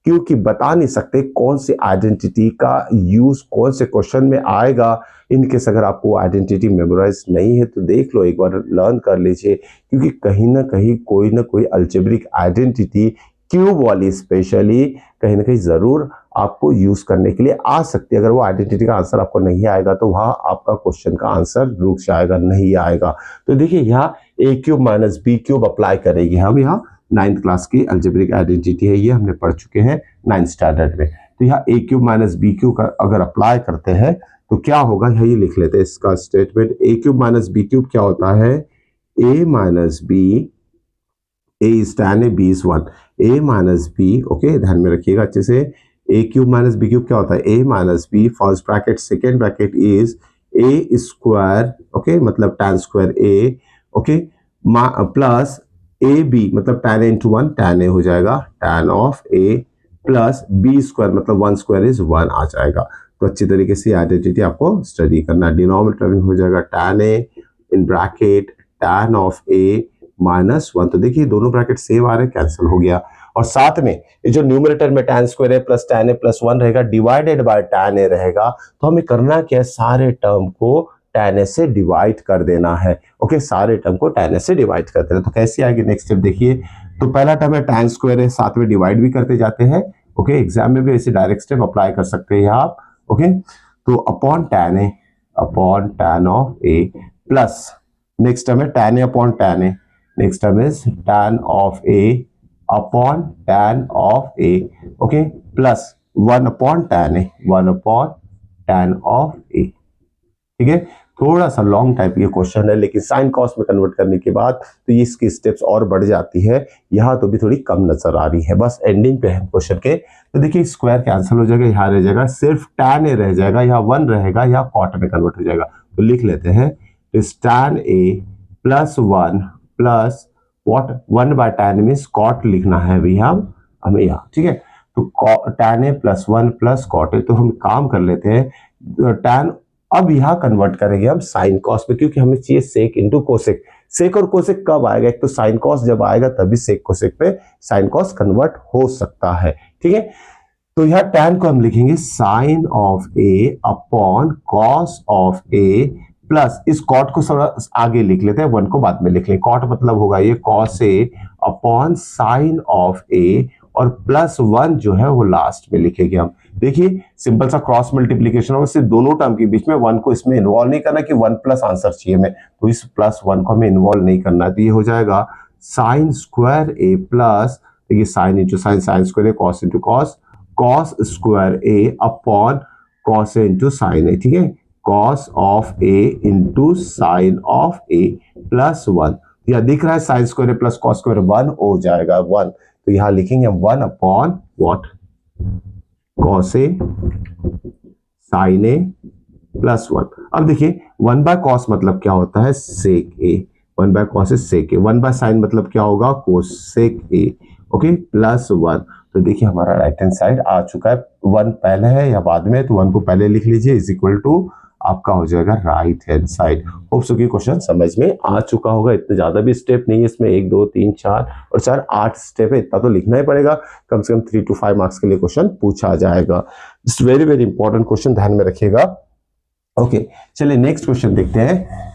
क्योंकि बता नहीं सकते कौन सी आइडेंटिटी का यूज कौन से क्वेश्चन में आएगा। इनकेस अगर आपको आइडेंटिटी मेमोराइज नहीं है तो देख लो, एक बार लर्न कर लीजिए, क्योंकि कहीं ना कहीं कोई ना कोई अलजेब्रिक आइडेंटिटी क्यूब वाली स्पेशली कहीं ना कहीं जरूर आपको यूज करने के लिए आ सकती है। अगर वो आइडेंटिटी का आंसर आपको नहीं आएगा तो वहां आपका क्वेश्चन का आंसर रुक जाएगा, नहीं आएगा। तो देखिए यहाँ A cube minus B cube apply करेंगे हम, यहाँ 9th क्लास की अलजेब्रिक आइडेंटिटी है, ये हमने पढ़ चुके हैं 9th स्टैंडर्ड में। तो यहाँ A cube minus B cube का अगर अप्लाई करते हैं तो क्या होगा, यही लिख लेते हैं इसका statement, A cube minus B cube क्या होता है, A minus B, A is tan A, B is 1, A minus B, okay ध्यान में रखिएगा अच्छे से, A cube minus B cube क्या होता है, A minus B, first bracket second bracket is A square, okay मतलब tan square A, okay plus A B मतलब tan a into one, tan a हो जाएगा tan of a plus B square मतलब one square is one आ जाएगा। तो अच्छी तरीके से आइडेंटिटी आपको स्टडी करना। डिनोमिनेटर में हो जाएगा tan a in bracket tan of a minus one. तो देखिए दोनों ब्रैकेट सेम आ रहे, कैंसिल हो गया। और साथ में ये जो न्यूमरेटर में tan square a plus tan a plus one रहेगा डिवाइडेड बाय tan a रहेगा। तो हमें करना क्या है, सारे टर्म को tan a से डिवाइड कर देना है। ओके, सारे टर्म को tan a से डिवाइड कर देना। तो कैसे आएगी नेक्स्ट स्टेप देखिए। तो पहला टर्म है tan स्क्वायर है, साथ में डिवाइड भी करते जाते हैं। ओके, एग्जाम में भी ऐसे डायरेक्ट स्टेप अप्लाई कर सकते हैं आप। ओके, तो upon tan of a plus next term है tan a upon tan a, next term is tan of a upon tan of a। Okay, plus one upon tan of a। ठीक है, थोड़ा सा लॉन्ग टाइप ये question है, लेकिन sine cos में convert करने के बाद तो ये इसकी स्टेप्स और बढ़ जाती है। यहाँ तो भी थोड़ी कम नजर आ रही है, बस एंडिंग पे है क्वेश्चन के। तो देखिए स्क्वायर कैंसिल हो जाएगा, यहाँ रह जाएगा सिर्फ tan a रह जाएगा, यहाँ वन रहेगा, यहाँ कॉट में कन्वर्ट हो जाएगा। तो लिख लेते हैं इस tan a plus one plus what one by tan means cot लिखना है अभी हमें यहाँ। ठीक है, तो tan a plus one plus cot a। तो हम काम कर लेते हैं tan, अब यहां कन्वर्ट करेंगे हम साइन कॉस में, क्योंकि हमें चाहिए सेक इंटू कोसेक। सेक और कोसेक कब आएगा, एक तो साइन कॉस जब आएगा तभी सेक कोसेक पे साइन कॉस कन्वर्ट हो सकता है। ठीक है, तो यहां tan को हम लिखेंगे sine of A upon cos of A plus इस कॉट को थोड़ा आगे लिख लेते हैं, वन को बाद में लिख लेंगे। कॉट मतलब होगा ये cos A upon sine of A और प्लस वन जो है वो लास्ट में लिखेंगे हम। देखिए सिंपल सा क्रॉस मल्टीप्लीकेशन होगा, सिर्फ दोनों टर्म के बीच में वन को इसमें इन्वॉल्व नहीं करना कि वन प्लस आंसर चाहिए हमें, तो इस प्लस वन को हमें इन्वॉल्व नहीं करना। तो ये हो जाएगा साइन स्क्वायर ए प्लस, देखिए sine into sine, sine square A cos into cos, cos square A upon cos A into sine A. ठीक है, cos of A into sine of A plus one. यह दिख रहा है sine square A plus cos square one हो जाएगा one. तो यहां लिखेंगे one upon what cos A sine A plus one. अब देखिए वन बाय कॉस मतलब क्या होता है, sec A. One by cos is sec A. One by sine मतलब क्या होगा, cosec A. Okay, plus one. तो देखिए हमारा राइट हैंड साइड आ चुका है। वन पहले है या बाद में, तो वन को पहले लिख लीजिए, इज इक्वल टू आपका हो जाएगा right hand side. Hope so कि क्वेश्चन समझ में आ चुका होगा। इतने ज्यादा भी स्टेप नहीं है इसमें, एक दो तीन चार और चार आठ स्टेप है, इतना तो लिखना ही पड़ेगा। कम से कम 3 to 5 मार्क्स के लिए क्वेश्चन पूछा जाएगा। It's very very important question, ध्यान में रखिएगा। ओके, चलिए नेक्स्ट क्वेश्चन देखते हैं।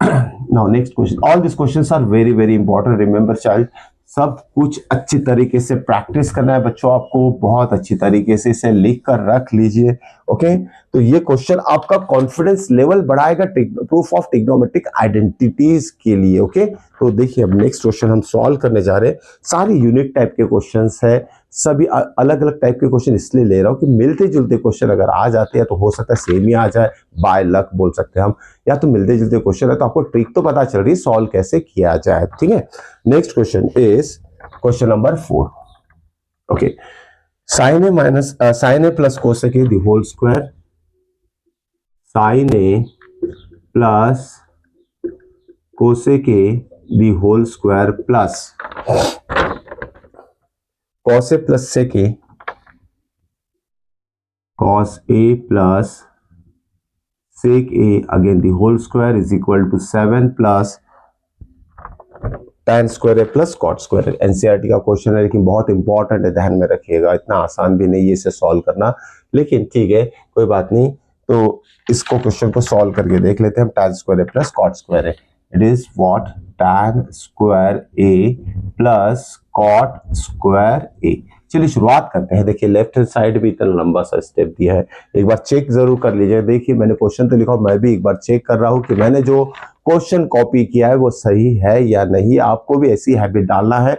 Now next question, all this questions are very very important, remember child. सब कुछ अच्छी तरीके से प्रैक्टिस करना है बच्चों, आपको बहुत अच्छी तरीके से इसे लिख कर रख लीजिए। ओके, तो ये क्वेश्चन आपका कॉन्फिडेंस लेवल बढ़ाएगा प्रूफ ऑफ ट्रिग्नोमेट्रिक आइडेंटिटीज के लिए। ओके, तो देखिए अब नेक्स्ट क्वेश्चन हम सॉल्व करने जा रहे हैं। सारे यूनिक टाइप के क्वेश्चंस है, सभी अलग अलग टाइप के क्वेश्चन इसलिए ले रहा हूं कि मिलते जुलते क्वेश्चन अगर आ जाते हैं तो हो सकता है सेम ही आ जाए, बाय लक बोल सकते हैं हम, या तो मिलते जुलते क्वेश्चन है तो आपको ट्रिक तो पता चल रही है सॉल्व कैसे किया जाए। ठीक है, next question is question number 4। Okay, sine A minus sine A plus cosec A the whole square, sine A plus cosec A the whole square plus cos A plus sec A, cos A plus sec A again the whole square is equal to 7 plus tan square A plus cot square A. NCERT का question है लेकिन बहुत important है, ध्यान में रखिएगा। इतना आसान भी नहीं है इसे सॉल्व करना, लेकिन ठीक है कोई बात नहीं। तो इसको क्वेश्चन को सॉल्व करके देख लेते हैं हम। tan square A plus cot square A, it is what tan square A plus cot square A. चलिए शुरुआत करते हैं। देखिए लेफ्ट हैंड साइड भी इतना लंबा सा स्टेप दिया है, एक बार चेक जरूर कर लीजिए। देखिए मैंने क्वेश्चन तो लिखा, मैं भी एक बार चेक कर रहा हूं कि मैंने जो क्वेश्चन कॉपी किया है वो सही है या नहीं। आपको भी ऐसी हैबिट डालना है,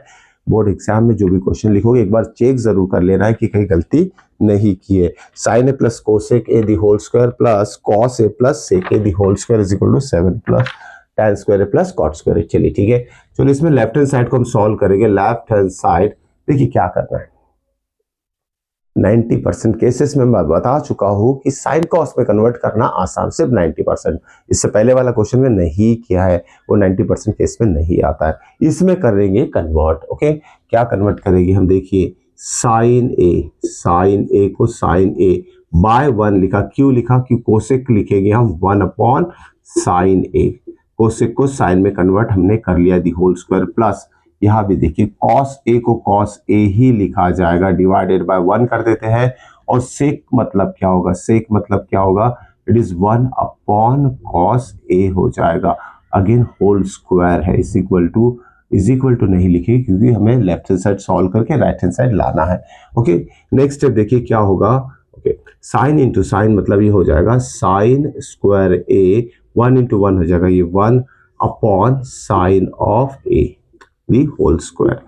बोर्ड एग्जाम में जो भी क्वेश्चन लिखोगे एक बार चेक जरूर कर लेना है कि कहीं गलती नहीं की है। Sine A plus cosec A the whole square plus cos A plus sec A the whole square is equal to 7 plus tan square A plus cot square A. चलिए ठीक है, चलिए इसमें लेफ्ट हैंड साइड को हम solve करेंगे। Left hand side देखिए क्या करना है, 90% केसेस में मैं बता चुका हूं कि साइन कॉस में कन्वर्ट करना आसान, सिर्फ 90%। इससे पहले वाला क्वेश्चन में नहीं किया है, वो 90% केस में नहीं आता है। इसमें करेंगे कन्वर्ट। ओके, क्या कन्वर्ट करेंगे हम, देखिए साइन ए को साइन ए बाय 1 लिखा, क्यों लिखा, कि कोसेक लिखेंगे हम 1 अपॉन साइन ए, कोसेक को साइन में कन्वर्ट हमने कर लिया, दी होल स्क्वायर, प्लस यहां भी देखिए कॉस ए को कॉस ए ही लिखा जाएगा, डिवाइडेड बाय 1 कर देते हैं, और सेक मतलब क्या होगा, सेक मतलब क्या होगा, इट इज 1 अपॉन कॉस ए हो जाएगा, अगेन होल स्क्वायर है, इज इक्वल टू नहीं लिखे क्योंकि हमें लेफ्ट हैंड साइड सॉल्व करके राइट हैंड साइड लाना है। ओके, नेक्स्ट स्टेप देखिए क्या होगा। ओके, साइन इंटू साइन मतलब ये हो जाएगा साइन स्क्वायर ए, 1 इंटू 1 हो जाएगा ये 1 upon sine of A the whole square,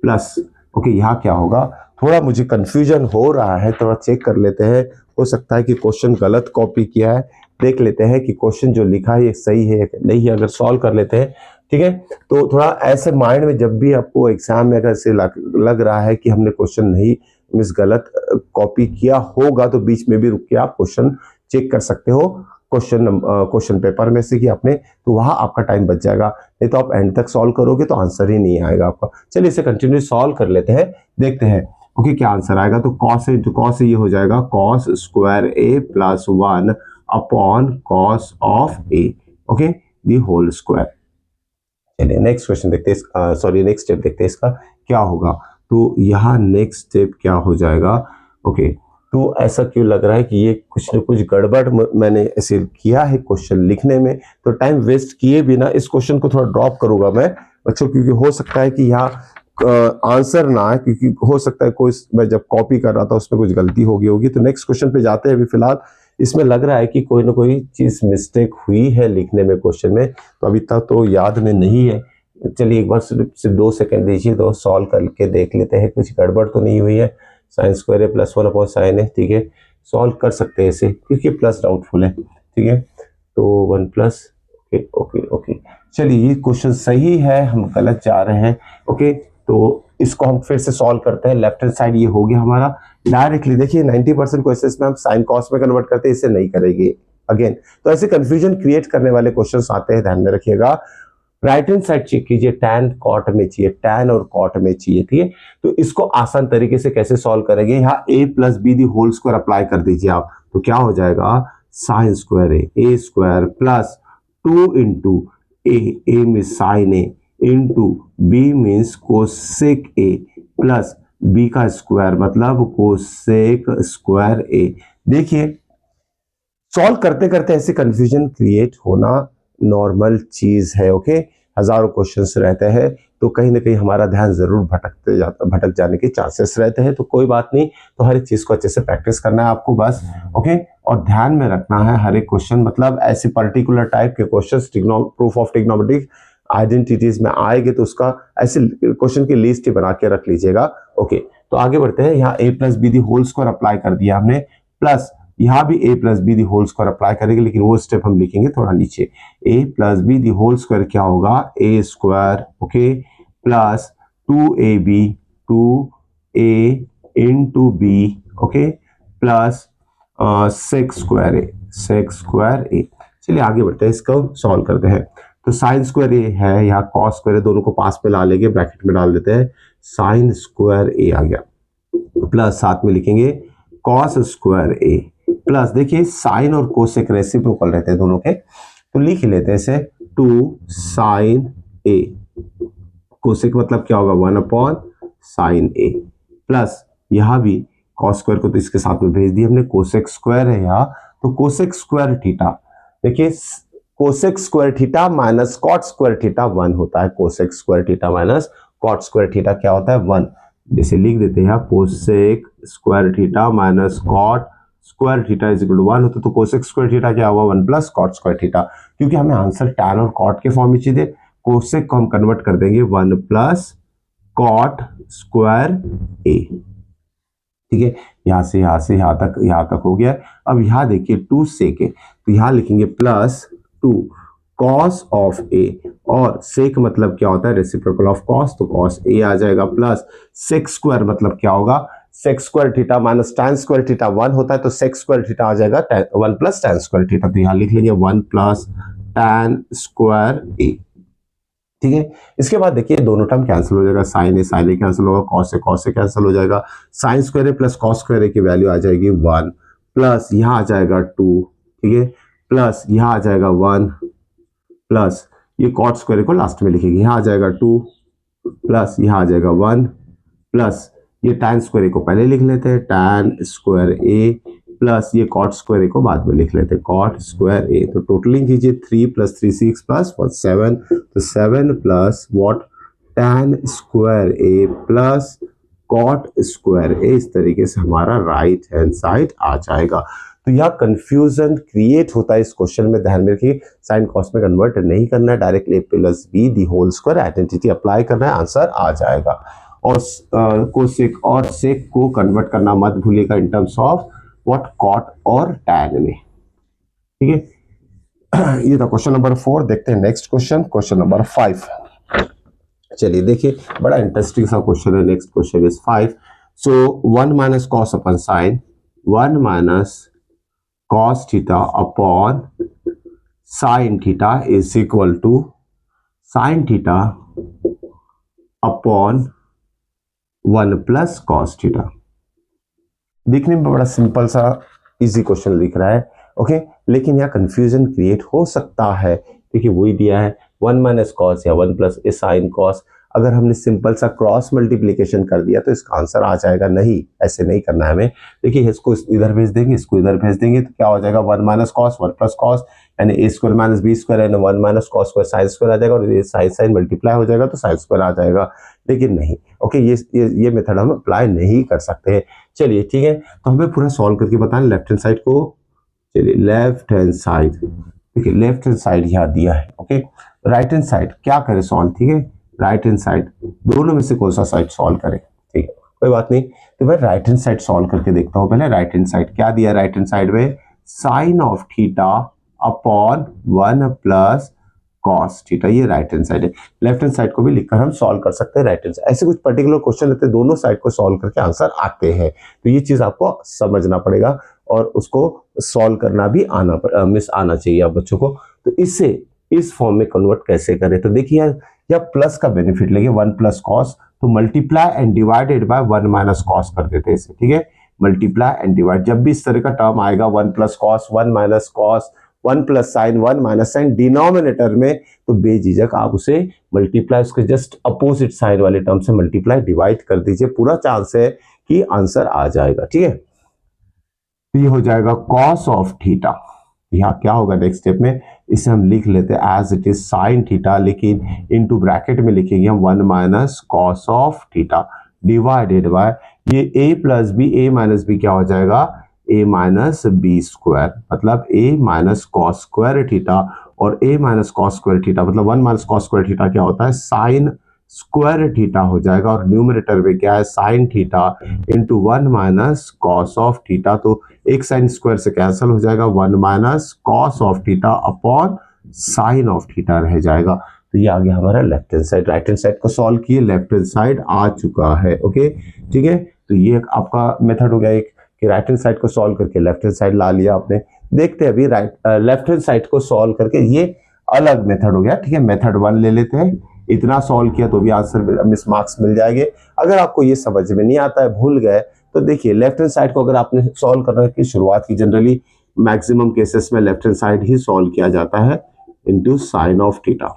plus okay यहाँ क्या होगा, थोड़ा मुझे कंफ्यूजन हो रहा है, थोड़ा चेक कर लेते हैं, हो सकता है कि क्वेश्चन गलत कॉपी किया है, देख लेते हैं कि क्वेश्चन जो लिखा है ये सही है कि नहीं है, अगर सॉल्व कर लेते हैं। ठीक है, तो थोड़ा ऐसे माइंड में जब भी आपको एग्जाम में अगर से लग रहा है कि हमने क्वेश्चन नहीं मीन्स गलत कॉपी किया होगा, तो बीच में भी रुक के आप क्वेश्चन चेक कर सकते हो क्वेश्चन पेपर में से कि आपने, तो वहां आपका टाइम बच जाएगा, नहीं तो आप एंड तक सॉल्व करोगे तो आंसर ही नहीं आएगा आपका। चलिए इसे कंटिन्यू सॉल्व कर लेते हैं, देखते हैं ओके क्या आंसर आएगा। तो कॉस ये हो जाएगा cos square A plus 1 upon cos of A, okay the whole square. चलिए नेक्स्ट क्वेश्चन देखते हैं, सॉरी नेक्स्ट स्टेप देखते हैं इसका क्या होगा। तो यहाँ नेक्स्ट स्टेप क्या हो जाएगा। ओके, तो ऐसा क्यों लग रहा है कि ये कुछ न कुछ गड़बड़ मैंने ऐसे किया है क्वेश्चन लिखने में, तो टाइम वेस्ट किए बिना इस क्वेश्चन को थोड़ा ड्रॉप करूंगा मैं बच्चों, क्योंकि हो सकता है कि यहाँ आंसर ना है, क्योंकि हो सकता है कोई मैं जब कॉपी कर रहा था उसमें कुछ गलती हो गई होगी। तो नेक्स्ट क्वेश्चन पे जाते हैं। अभी फिलहाल इसमें लग रहा है कि कोई ना कोई चीज मिस्टेक हुई है लिखने में क्वेश्चन में, तो अभी तक तो याद में नहीं है। चलिए एक बार सिर्फ 2 सेकंड दीजिए, तो सॉल्व करके देख लेते हैं कुछ गड़बड़ तो नहीं हुई है। साइन स्क्वायर है प्लस 1 अपॉन साइन है, ठीक है सॉल्व कर सकते हैं इसे, क्योंकि प्लस डाउटफुल है। ठीक है, तो 1 प्लस, ओके ओके ओके, चलिए ये क्वेश्चन सही है, हम गलत जा रहे हैं। ओके, तो इसको हम फिर से सॉल्व करते हैं। लेफ्ट हैंड साइड ये हो गया हमारा डायरेक्टली। देखिए 90% क्वेश्चंस में हम साइन कॉस में कन्वर्ट करते हैं, इसे नहीं करेंगे अगेन। तो ऐसे कंफ्यूजन क्रिएट करने वाले क्वेश्चंस आते हैं, ध्यान में रखिएगा। राइट हैंड साइड चेक कीजिए, टैन कॉट में चाहिए, टैन और कॉट में चाहिए। ठीक है, तो इसको आसान तरीके से कैसे सॉल्व करेंगे, यहाँ a plus B the whole square apply कर दीजिए आप, तो क्या हो जाएगा sine square A square plus 2 into A में sine A into B means cosec A plus B का स्क्वायर मतलब कोसेक स्क्वायर ए। देखिए सॉल्व करते करते ऐसे कंफ्यूजन क्रिएट होना नॉर्मल चीज है। ओके, हजारों क्वेश्चंस रहते हैं, तो कहीं ना कहीं हमारा ध्यान जरूर भटक जाने के चांसेस रहते हैं, तो कोई बात नहीं। तो हर एक चीज को अच्छे से प्रैक्टिस करना है आपको बस। ओके, और ध्यान में रखना है हर एक क्वेश्चन मतलब ऐसे पर्टिकुलर टाइप के question proof of trigonometric identities में आएंगे, तो उसका ऐसे क्वेश्चन की लिस्ट ही बना के रख लीजिएगा। ओके, तो आगे बढ़ते हैं। यहाँ A plus B the whole square apply कर दिया हमने, प्लस यहाँ भी A plus B the whole square apply करेंगे, लेकिन वो स्टेप हम लिखेंगे थोड़ा नीचे। A plus B the whole square क्या होगा, A square okay plus 2ab 2a into B okay plus sec square A. चलिए आगे बढ़ते हैं, इसको सॉल्व करते हैं। तो साइन स्क्वायर ए है, यहाँ कॉस स्क्वायर है, दोनों को पास में ला लेंगे, ब्रैकेट में डाल देते हैं, साइन स्क्वायर ए आ गया, प्लस साथ में लिखेंगे कॉस स्क्वायर ए प्लस, देखिए साइन और कोसेक रेसिप्रोकल रहते हैं दोनों के, तो लिख लेते हैं इसे 2 साइन ए, कोसेक मतलब क्या होगा 1 अपॉन साइन ए, प्लस यहां भी कॉस स्क्वायर को तो इसके साथ में भेज दिया हमने, कोसेक स्क्वायर है यहाँ, तो कोसेक स्क्वायर थीटा, देखिए cosec square theta minus cot square theta 1 होता है, cosec square theta minus cot square theta क्या होता है 1। जैसे लिख देते हैं cosec square theta minus cot square theta is equal to 1 होता है, तो कोसेक स्क्वायर थीटा क्या होगा 1 प्लस कॉट स्क्वायर थीटा, क्योंकि हमें आंसर टैन और कॉट के फॉर्म में चाहिए, कोसेक को हम कन्वर्ट कर देंगे 1 प्लस कॉट स्क्वायर ए। ठीक है, यहां से यहां तक हो गया। अब यहां देखिए 2 सेक है, तो यहां लिखेंगे प्लस 2 कॉस ऑफ ए, और सेक मतलब क्या होता है रेसिप्रोकल ऑफ कॉस, तो कॉस ए आ जाएगा, प्लस सेक स्क्वायर मतलब क्या होगा sec square theta minus tan square theta 1 होता है, तो सेक स्क्वायर थीटा आ जाएगा 1 प्लस tan स्क्वायर थीटा, तो यहां लिख लेंगे 1 प्लस tan स्क्वायर ए। ठीक है, इसके बाद देखिए दोनों टर्म कैंसिल हो जाएगा, साइन ए कैंसिल होगा, कॉस ए कैंसिल हो जाएगा, sine square A plus cos square ए की वैल्यू आ जाएगी 1 प्लस यहां आ जाएगा 2, ठीक है, प्लस यहां आ जाएगा 1 प्लस ये कॉट स्क्वायर को लास्ट में लिखेंगे, यहां आ जाएगा 2 प्लस यहां आ जाएगा 1 प्लस ये tan स्क्वायर ए को पहले लिख लेते हैं, tan स्क्वायर ए प्लस ये कॉट स्क्वायर ए को बाद में लिख लेते हैं, कॉट स्क्वायर ए। तो टोटलिंग कीजिए 3 प्लस 3 6 प्लस 1 7, तो 7 plus what tan square A plus cot square A. इस तरीके से हमारा राइट हैंड साइड आ जाएगा। तो यह कंफ्यूजन क्रिएट होता है इस क्वेश्चन में, ध्यान में रखिए साइन कॉस में कन्वर्ट नहीं करना है, directly a plus B the whole square identity apply करना है, आंसर आ जाएगा। और कोसेक और सेक को कन्वर्ट करना मत भूलिएगा in terms of what cot और टैन में, ठीक है। ये था क्वेश्चन नंबर 4। देखते हैं नेक्स्ट क्वेश्चन, क्वेश्चन नंबर 5। चलिए देखिए बड़ा इंटरेस्टिंग सा क्वेश्चन है। Next question is 5। So 1 minus cos upon sine, 1 minus cos theta upon sine theta is equal to sine theta upon 1 plus cos theta. देखने में बड़ा सिंपल सा इजी क्वेश्चन दिख रहा है, ओके, लेकिन यहाँ कंफ्यूजन क्रिएट हो सकता है। देखिए वही दिया है 1 माइनस कॉस या 1 प्लस ए साइन कॉस। अगर हमने सिंपल सा क्रॉस मल्टीप्लिकेशन कर दिया तो इसका आंसर आ जाएगा, नहीं ऐसे नहीं करना है हमें। देखिए इसको इधर भेज देंगे, इसको इधर भेज देंगे, तो क्या हो जाएगा 1 माइनस कॉस 1 प्लस कॉस यानी A square minus B square यानी 1 minus cos square sine square आ जाएगा, और ये साइन साइन मल्टीप्लाई हो जाएगा तो साइन स्क्वायर आ जाएगा। लेकिन नहीं, ओके, ये मेथड हम अप्लाई नहीं कर सकते हैं। चलिए ठीक है, तो हमें पूरा सॉल्व करके बताएं लेफ्ट हैंड साइड को। चलिए लेफ्ट हैंड साइड, ठीक है, लेफ्ट हैंड साइड यहाँ दिया है, ओके। राइट हैंड साइड क्या करें सॉल्व, ठीक है, राइट हैंड साइड दोनों में से कौन सा साइड सॉल्व करें, ठीक है, कोई बात नहीं। तो मैं राइट हैंड साइड सॉल्व करके देखता हूँ। पहले राइट हैंड साइड क्या दिया, राइट हैंड साइड में sine of theta upon 1 plus cos theta, ये राइट हैंड साइड है। लेफ्ट हैंड साइड को भी लिखकर हम सॉल्व कर सकते हैं राइट हैंड साइड। ऐसे कुछ पर्टिकुलर क्वेश्चन रहते हैं दोनों साइड को सॉल्व करके आंसर आते हैं, तो ये चीज आपको समझना पड़ेगा और उसको सॉल्व करना भी आना चाहिए आप बच्चों को। तो इससे इस फॉर्म में कन्वर्ट कैसे करें, तो देखिए या प्लस का बेनिफिट लेंगे 1 प्लस कॉस, तो multiply and divided by 1 minus cos कर देते हैं इसे, ठीक है, मल्टीप्लाई एंड डिवाइड। जब भी इस तरह का टर्म आएगा 1 plus cos 1 minus cos 1 plus sine 1 minus sine denominator में, तो बेझिझक आप उसे मल्टीप्लाई उसके जस्ट अपोजिट साइन वाले टर्म से मल्टीप्लाई डिवाइड कर दीजिए, पूरा चांस है कि आंसर आ जाएगा, ठीक है। ये हो जाएगा कॉस ऑफ थीटा। यहाँ क्या होगा नेक्स्ट स्टेप में, इसे हम लिख लेते हैं as it is sine theta, लेकिन इनटू ब्रैकेट में लिखेंगे हम 1 minus cos of theta divided by ये a plus B, a minus B क्या हो जाएगा a माइनस बी स्क्वायर, मतलब a minus cos square theta, और a minus cos square theta मतलब 1 माइनस कॉस स्क्वायर थीटा क्या होता है साइन स्क्वायर थीटा हो जाएगा, और न्यूमरेटर में क्या है sign theta into 1 minus cos of theta. तो एक साइन स्क्वायर से कैंसिल हो जाएगा, 1 minus cos of theta upon sine of theta रह जाएगा। तो ये आ गया हमारा left hand side. Right hand side को सॉल्व किए, लेफ्ट हैंड साइड आ चुका है, ओके ठीक है। तो ये आपका मेथड हो गया एक कि राइट हैंड साइड को सॉल्व करके लेफ्ट हैंड साइड ला लिया आपने। देखते हैं अभी लेफ्ट हैंड साइड को सॉल्व करके, ये अलग मेथड हो गया, ठीक है। मेथड 1 ले लेते हैं, इतना सॉल्व किया तो भी आंसर मिस मार्क्स मिल जाएंगे। अगर आपको ये समझ में नहीं आता है, भूल गए, तो देखिए लेफ्ट हैंड साइड को अगर आपने सॉल्व करने की शुरुआत की, जनरली मैक्सिमम केसेस में लेफ्ट हैंड साइड ही सॉल्व किया जाता है इनटू साइन ऑफ थीटा।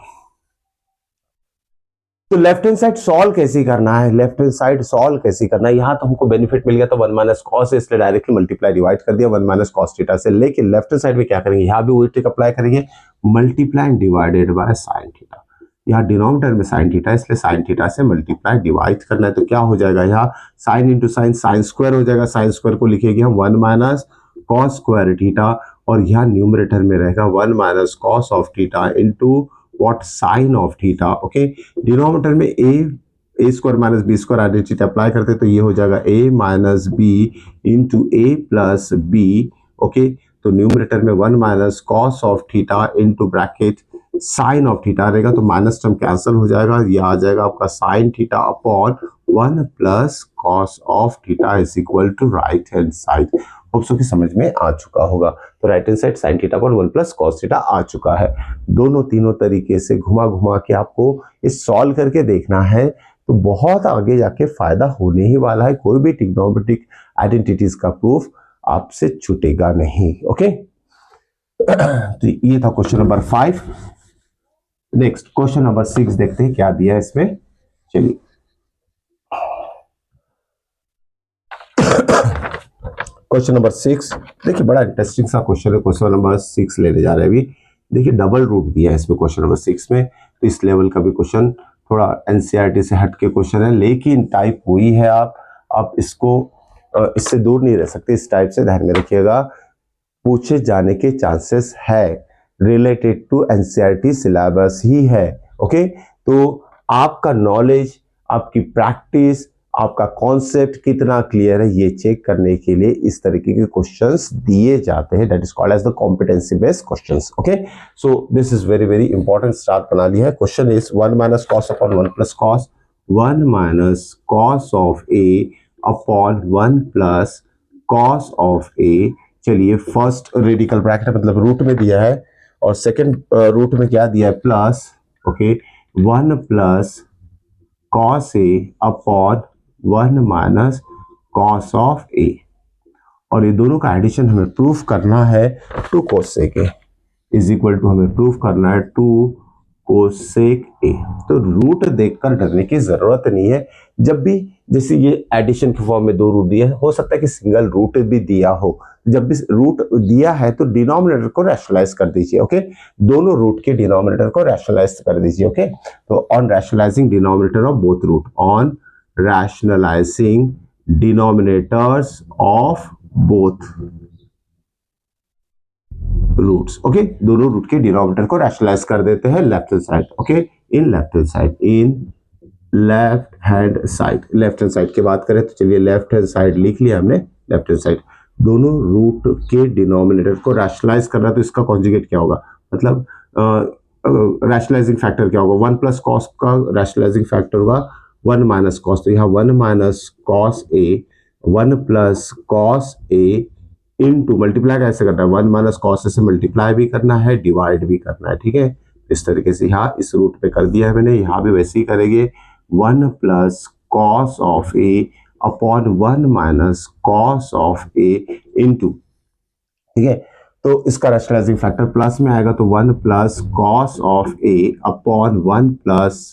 तो लेफ्ट हैंड साइड सॉल्व कैसे करना है, लेफ्ट हैंड साइड सॉल्व कैसे करना है, यहां तो हमको बेनिफिट मिल गया तो 1 माइनस कॉस है, इसलिए डायरेक्टली मल्टीप्लाई डिवाइड कर दिया 1 माइनस कॉस थीटा से। लेकिन लेफ्ट हैंड साइड में क्या करेंगे, यहां भी वही ट्रिक अप्लाई करेंगे, multiply divided by sine theta. यहाँ डिनोमिनेटर में साइन थीटा, इसलिए साइन थीटा से मल्टीप्लाई डिवाइड करना है। तो क्या हो जाएगा, यहाँ sign into sine sine square हो जाएगा, साइन स्क्वायर को लिखेंगे हम 1 माइनस कॉस स्क्वायर थीटा, और यहाँ न्यूमरेटर में रहेगा 1 minus cos of theta into what sine of theta, okay. Denominator में A square minus B square identity apply करते तो ये हो जाएगा a minus B into A plus B, okay. तो न्यूमरेटर में 1 minus cos of theta into bracket sine of theta रहेगा, तो माइनस टर्म कैंसिल हो जाएगा, ये आ जाएगा आपका sine theta upon 1 plus cos of theta is equal to right hand side. Hope so कि समझ में आ चुका होगा। तो right hand side sine theta पर 1 प्लस कॉस थीटा आ चुका है। दोनों तीनों तरीके से घुमा घुमा के आपको इस सॉल्व करके देखना है, तो बहुत आगे जाके फायदा होने ही वाला है। कोई भी ट्रिग्नोमेट्रिक आइडेंटिटीज का प्रूफ आपसे छूटेगा नहीं। ओके तो ये था question number 5। Next question number 6 देखते हैं क्या दिया है इसमें। चलिए क्वेश्चन नंबर 6 देखिए, बड़ा इंटरेस्टिंग सा क्वेश्चन है। क्वेश्चन नंबर 6 लेने जा रहे हैं अभी। देखिए डबल रूट दिया है इसमें क्वेश्चन नंबर 6 में, तो इस लेवल का भी क्वेश्चन थोड़ा एनसीईआरटी से हटके क्वेश्चन है, लेकिन टाइप हुई है आप इसको इससे दूर नहीं रह सकते। इस टाइप से ध्यान में रखिएगा, पूछे जाने के चांसेस है, रिलेटेड टू एनसीईआरटी सिलेबस ही है। ओके तो आपका नॉलेज, आपकी प्रैक्टिस, आपका कॉन्सेप्ट कितना क्लियर है, ये चेक करने के लिए इस तरीके के क्वेश्चंस दिए जाते हैं। That is called as the competency based questions. Okay so this is very very important. Start बना लिया है। Question is 1 minus cos upon 1 plus cos, 1 minus cos of A upon 1 plus cos of A. चलिए first radical bracket मतलब root में दिया है, और second root में क्या दिया है, plus. Okay 1 plus cos A upon 1 minus cos of A, और ये दोनों का एडिशन हमें प्रूफ करना है 2 cosec A is equal to, हमें प्रूफ करना है 2 कोसेक ए। तो रूट देखकर डरने की जरूरत नहीं है। जब भी जैसे ये एडिशन के फॉर्म में 2 रूट दिया है, हो सकता है कि सिंगल रूट भी दिया हो। जब भी रूट दिया है तो डिनोमिनेटर को रैशनलाइज कर दीजिए। ओके दोनों रूट के डिनोमिनेटर को रैशनलाइज कर दीजिए। ओके तो on rationalising denominator of both root, on rationalising denominators of both roots. Okay दोनों रूट के डिनोमिनेटर को रैशनलाइज कर देते हैं left hand side. Okay in left hand side, in left hand side. Left hand side की बात करें तो चलिए लेफ्ट हैंड साइड लिख लिया हमने। लेफ्ट हैंड साइड दोनों रूट के डिनोमिनेटर को रैशनलाइज करना, तो इसका कॉन्जुगेट क्या होगा, मतलब रैशनलाइजिंग फैक्टर क्या होगा, 1 प्लस कॉस का रैशनलाइजिंग फैक्टर होगा 1 माइनस कॉस। तो यहाँ 1 माइनस कॉस ए, 1 प्लस कॉस ए इनटू, मल्टीप्लाई कैसे करना है, 1 माइनस कॉस से मल्टीप्लाई भी करना है, डिवाइड भी करना है। ठीक है इस तरीके से यहाँ इस रूट पे कर दिया है मैंने, यहाँ भी वैसे ही करेंगे। 1 plus cos of A upon 1 minus cos of A into, ठीक है तो इसका रैशनलाइजिंग फैक्टर प्लस में आएगा, तो 1 plus cos of A upon 1 plus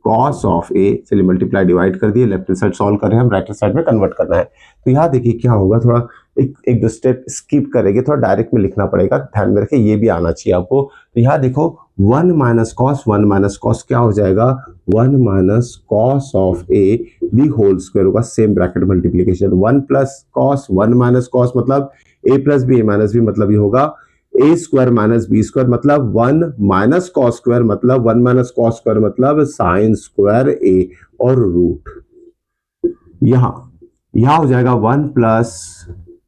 cos of A. चलिए मल्टीप्लाई डिवाइड कर दिए, लेफ्ट हैंड साइड सॉल्व कर रहे हैं हम, राइट हैंड साइड में कन्वर्ट करना है। तो यहाँ देखिए क्या होगा, थोड़ा एक दो स्टेप स्किप करेंगे, थोड़ा डायरेक्ट में लिखना पड़ेगा, ध्यान में रखिए ये भी आना चाहिए आपको। तो यहाँ देखो 1 माइनस कॉस, 1 माइनस कॉस क्या हो जाएगा, 1 minus cos of A the whole square होगा, same bracket multiplication, 1 plus cos 1 minus cos मतलब A plus B, A minus B मतलब ये होगा A square minus B square, मतलब 1 माइनस कॉस स्क्वायर मतलब 1 माइनस कॉस स्क्वायर मतलब sine square A, और root यहां हो जाएगा 1 plus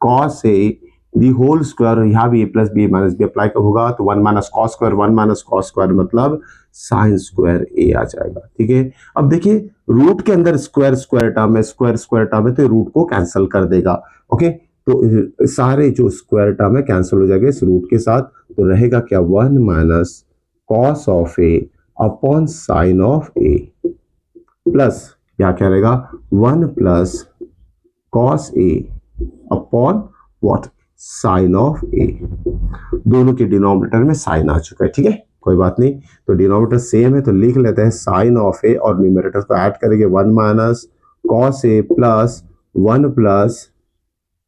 cos A the whole square, यहाँ भी A plus B minus B apply कब होगा, तो 1 minus cos square, 1 minus cos square मतलब साइन स्क्वायर ए आ जाएगा। ठीक है अब देखिए रूट के अंदर स्क्वायर स्क्वायर टर्म है, स्क्वायर स्क्वायर टर्म है, तो रूट को कैंसिल कर देगा। ओके तो सारे जो स्क्वायर टर्म है कैंसिल हो जाएगा इस रूट के साथ, तो रहेगा क्या 1 minus cos of A upon sine of A, plus क्या क्या रहेगा 1 plus cos A upon what, sine of A. दोनों के डिनोमिनेटर में साइन आ चुका है। ठीक है कोई बात नहीं, तो डिनोमिनेटर सेम है तो लिख लेते हैं साइन ऑफ ए, और न्यूमरेटर को ऐड करेंगे 1 minus cos A plus 1 plus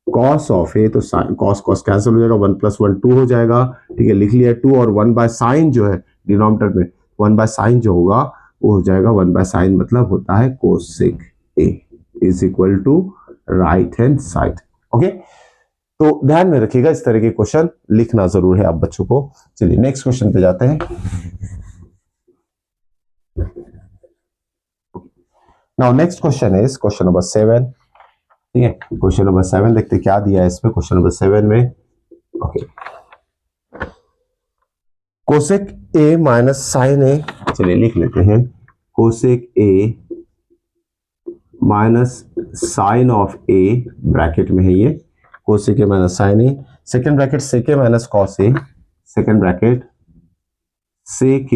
cos of A, तो कॉस कॉस कैंसिल हो जाएगा, 1 प्लस 1 2 हो जाएगा। ठीक है लिख लिया 2, और 1 बाय साइन जो है डिनोमिनेटर में 1 बाय साइन जो होगा वो हो जाएगा 1 बाय साइन मतलब होता है cosec A is equal to right hand side. Okay तो ध्यान में रखिएगा इस तरह के क्वेश्चन लिखना जरूर है आप बच्चों को। चलिए नेक्स्ट क्वेश्चन पे जाते हैं। Now next question is question number 7। ठीक है क्वेश्चन नंबर 7 देखते क्या दिया है इसमें क्वेश्चन नंबर 7 में। Okay cosec A minus sine A, चलिए लिख लेते हैं cosec A minus sine of A, bracket में है ये, cosec minus sine A, second bracket sec minus cos A, second bracket sec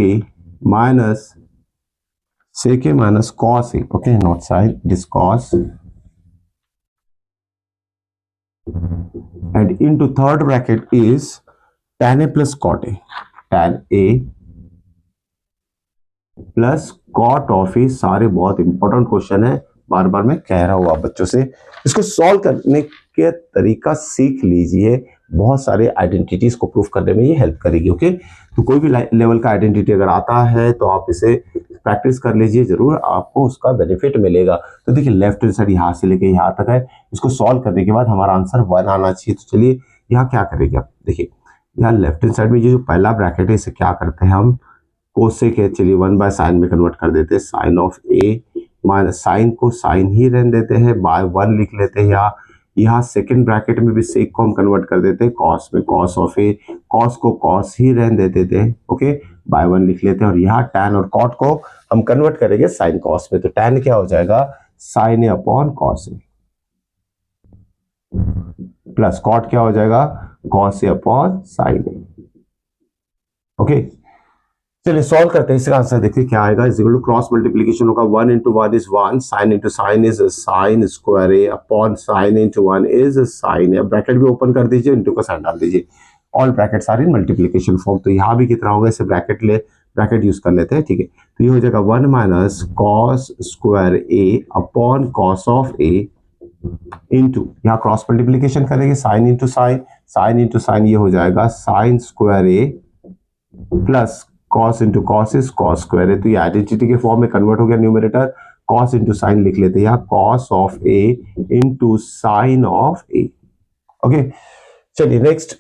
minus cos A, okay, not sine, it is cos, and into third bracket is tan a plus cot a, tan a plus cot of A. सारे बहुत important question है, बार बार मैं कह रहा हूं आप बच्चों से, इसको सॉल्व करने के तरीका सीख लीजिए, बहुत सारे आइडेंटिटीज को प्रूफ करने में ये हेल्प करेगी। ओके, तो कोई भी लेवल का आइडेंटिटी अगर आता है तो आप इसे प्रैक्टिस कर लीजिए, जरूर आपको उसका बेनिफिट मिलेगा। तो देखिए लेफ्ट हैंड साइड यहाँ से लेके यहाँ तक है, इसको सॉल्व करने के बाद हमारा आंसर 1 आना चाहिए। तो चलिए यहाँ क्या करेंगे आप, देखिए यहाँ लेफ्ट हैंड साइड में ये जो पहला ब्रैकेट है इसे क्या करते हैं हम, कोसेक है, चलिए 1 बाय साइन में कन्वर्ट कर देते हैं, sine of A minus sine को साइन ही रहने देते हैं, बाय 1 लिख लेते हैं, या यहाँ सेकंड ब्रैकेट में भी सेक को हम कन्वर्ट कर देते हैं, कॉस में कॉस ऑफ ए, कॉस को कॉस ही रहने देते थे, ओके, बाय 1 लिख लेते हैं, और यहाँ टैन और कॉट को हम कन्वर्ट करेंगे साइन कॉस में, तो टैन क्या हो जाएगा, sine A upon cos A, plus cot क्या हो जाएगा, cos A upon sine A. Okay, चलिए सॉल्व करते हैं, इसका आंसर देखिए क्या आएगा, is equal to cross multiplication होगा, 1 into 1 is 1, sine into sine is sine square A upon sine into 1 is sine A, bracket भी ओपन कर दीजिए, इंटू का साइन डाल दीजिए, all brackets are in multiplication form. तो यहाँ भी कितना होगा, इसे ब्रैकेट यूज कर लेते हैं, ठीक है, तो ये हो जाएगा 1 minus cos square A upon cos of A into, यहाँ क्रॉस मल्टीप्लिकेशन करेंगे, साइन इंटू साइन, ये हो जाएगा sine square A plus cos into cos is cos square है, तो ये आइडेंटिटी के फॉर्म में कन्वर्ट हो गया न्यूमरेटर, cos इंटू साइन लिख लेते हैं, यहाँ cos of a into sine of a। Okay, चलिए नेक्स्ट,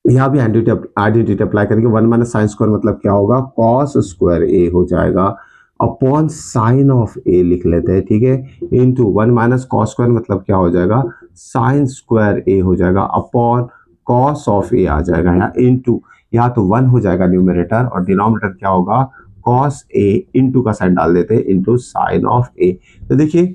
यहाँ भी आइडेंटिटी अप्लाई करेंगे, 1 माइनस साइन स्क्वायर मतलब क्या होगा, cos स्क्वायर a हो जाएगा अपॉन साइन ऑफ a लिख लेते हैं, ठीक है, इंटू 1 माइनस कॉस स्क्वायर मतलब क्या हो जाएगा, साइन स्क्वायर a हो जाएगा अपॉन cos ऑफ a आ जाएगा, यहाँ इंटू, यहाँ तो 1 हो जाएगा न्यूमरेटर, और डिनोमिनेटर क्या होगा, cos a इंटू का साइन डाल देते हैं, इंटू साइन ऑफ a। तो देखिए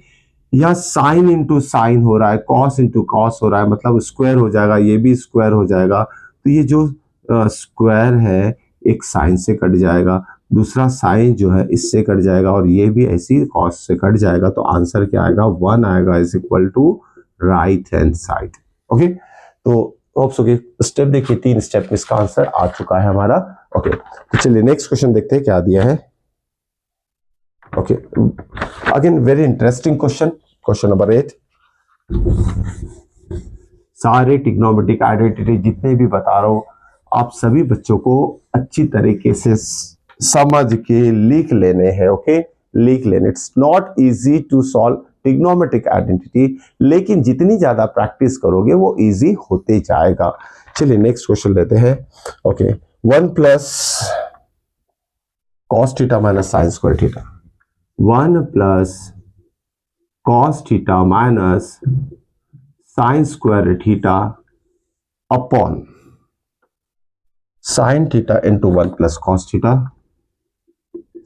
यहाँ साइन इंटू साइन हो रहा है, cos इंटू कॉस हो रहा है, मतलब स्क्वायर हो जाएगा, ये भी स्क्वायर हो जाएगा, तो ये जो स्क्वायर है एक साइन से कट जाएगा, दूसरा साइन जो है इससे कट जाएगा, और ये भी ऐसी कॉस से कट जाएगा, तो आंसर क्या आएगा, 1 आएगा, is equal to right hand side. Okay, तो ओके, स्टेप देखिए, 3 स्टेप में इसका आंसर आ चुका है हमारा। ओके, तो चलिए नेक्स्ट क्वेश्चन देखते हैं क्या दिया है। Okay, again very interesting question number 8। सारे ट्रिग्नोमेट्रिक आइडेंटिटी जितने भी बता रहा हूं, आप सभी बच्चों को अच्छी तरीके से समझ के लिख लेने हैं। ओके, लिख लेने, it's not easy to solve trigonometric identity, लेकिन जितनी ज्यादा प्रैक्टिस करोगे वो इजी होते जाएगा। चलिए नेक्स्ट क्वेश्चन लेते हैं। Okay, 1 plus cos theta minus sine square theta, 1 plus cos theta minus sine square theta upon sine theta into 1 plus cos theta,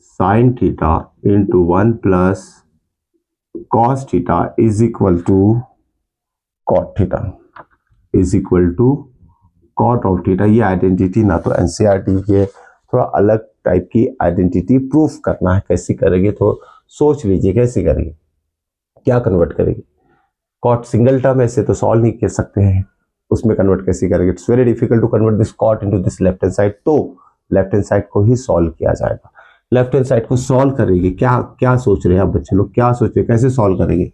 sine theta into 1 plus cos theta is equal to cot theta is equal to cot of theta. ये identity ना तो NCERT के, थोड़ा अलग type की identity proof करना है, कैसे करेंगे तो सोच लीजिए कैसे करेंगे, क्या कन्वर्ट करेंगे, cot सिंगल टर्म ऐसे तो सॉल्व नहीं कर सकते हैं, उसमें कन्वर्ट कैसे करेंगे, it's very difficult to convert this cot into this left hand side, तो लेफ्ट हैंड साइड को ही सॉल्व किया जाएगा। लेफ्ट हैंड साइड को सॉल्व करेंगे, क्या सोच रहे हैं आप बच्चे लोग, क्या सोच रहे हैं कैसे सॉल्व करेंगे,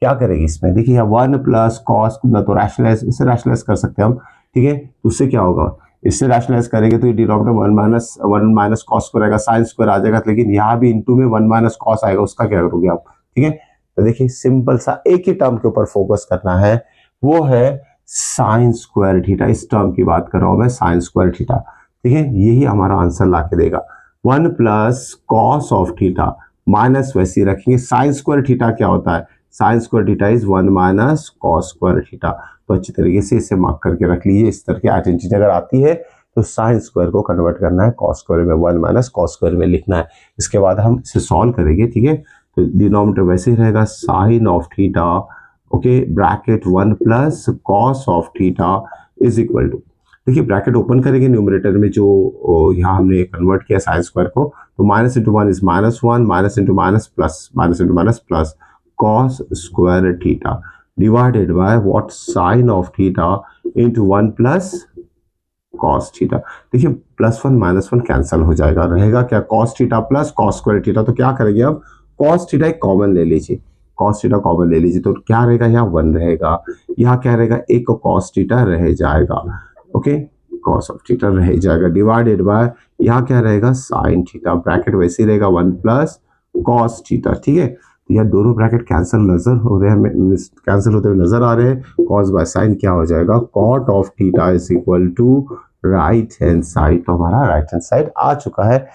क्या करेंगे इसमें, देखिए यहाँ 1 प्लस कॉस तो रैशनलाइज, इससे रैशनलाइज कर सकते हैं हम, ठीक है, तो उससे क्या होगा, इससे रैशनलाइज करेंगे तो ये डिनोमिनेटर 1 माइनस कॉस स्क्वायर आएगा, साइन स्क्वायर आ जाएगा, लेकिन यहाँ भी इंटू में 1 माइनस कॉस आएगा, उसका क्या करोगे आप, ठीक है। तो देखिए सिंपल सा एक ही टर्म के ऊपर फोकस करना है, वो है साइन स्क्वायर थीटा, इस टर्म की बात कर रहा हूं मैं, साइन स्क्वायर थीटा, ठीक है, यही हमारा आंसर ला के देगा। 1 plus cos of theta minus वैसे ही रखेंगे, साइन स्क्वायर थीटा क्या होता है, sine square theta is 1 minus cos square theta, तो अच्छी तरीके से इसे मार्क करके रख लीजिए। इस तरह की आइडेंटिटी अगर आती है तो साइन स्क्वायर को कन्वर्ट करना है कॉस स्क्वायर में, 1 माइनस कॉस स्क्वायर में लिखना है, इसके बाद हम इसे सॉल्व करेंगे, ठीक है। तो डिनोमिनेटर वैसे ही रहेगा sine of theta, okay, bracket 1 plus cos of theta is equal to, देखिए ब्रैकेट ओपन करेंगे न्यूमरेटर में जो यहाँ हमने कन्वर्ट किया साइन स्क्वायर को, तो minus into one is -1, minus into minus plus cos square theta divided by what sine of theta into 1 plus cos theta. देखिए +1 -1 कैंसिल हो जाएगा, रहेगा क्या cos theta plus cos square theta. तो क्या करेंगे अब, कॉस थीटा एक कॉमन ले लीजिए, कॉस थीटा कॉमन ले लीजिए, तो क्या रहेगा यहाँ 1 रहेगा, यहाँ क्या रहेगा एक कॉस थीटा रह जाएगा, ओके, कॉस ऑफ थीटा रह जाएगा डिवाइडेड बाय यहाँ क्या रहेगा साइन थीटा, ब्रैकेट वैसे ही रहेगा 1 प्लस कॉस थीटा, ठीक है। तो यह दोनों ब्रैकेट कैंसिल नजर हो रहे हैं, कैंसिल होते हुए नजर आ रहे हैं। कॉस बाय साइन क्या हो जाएगा, cot of theta is equal to right hand side. तो हमारा राइट हैंड साइड आ चुका है।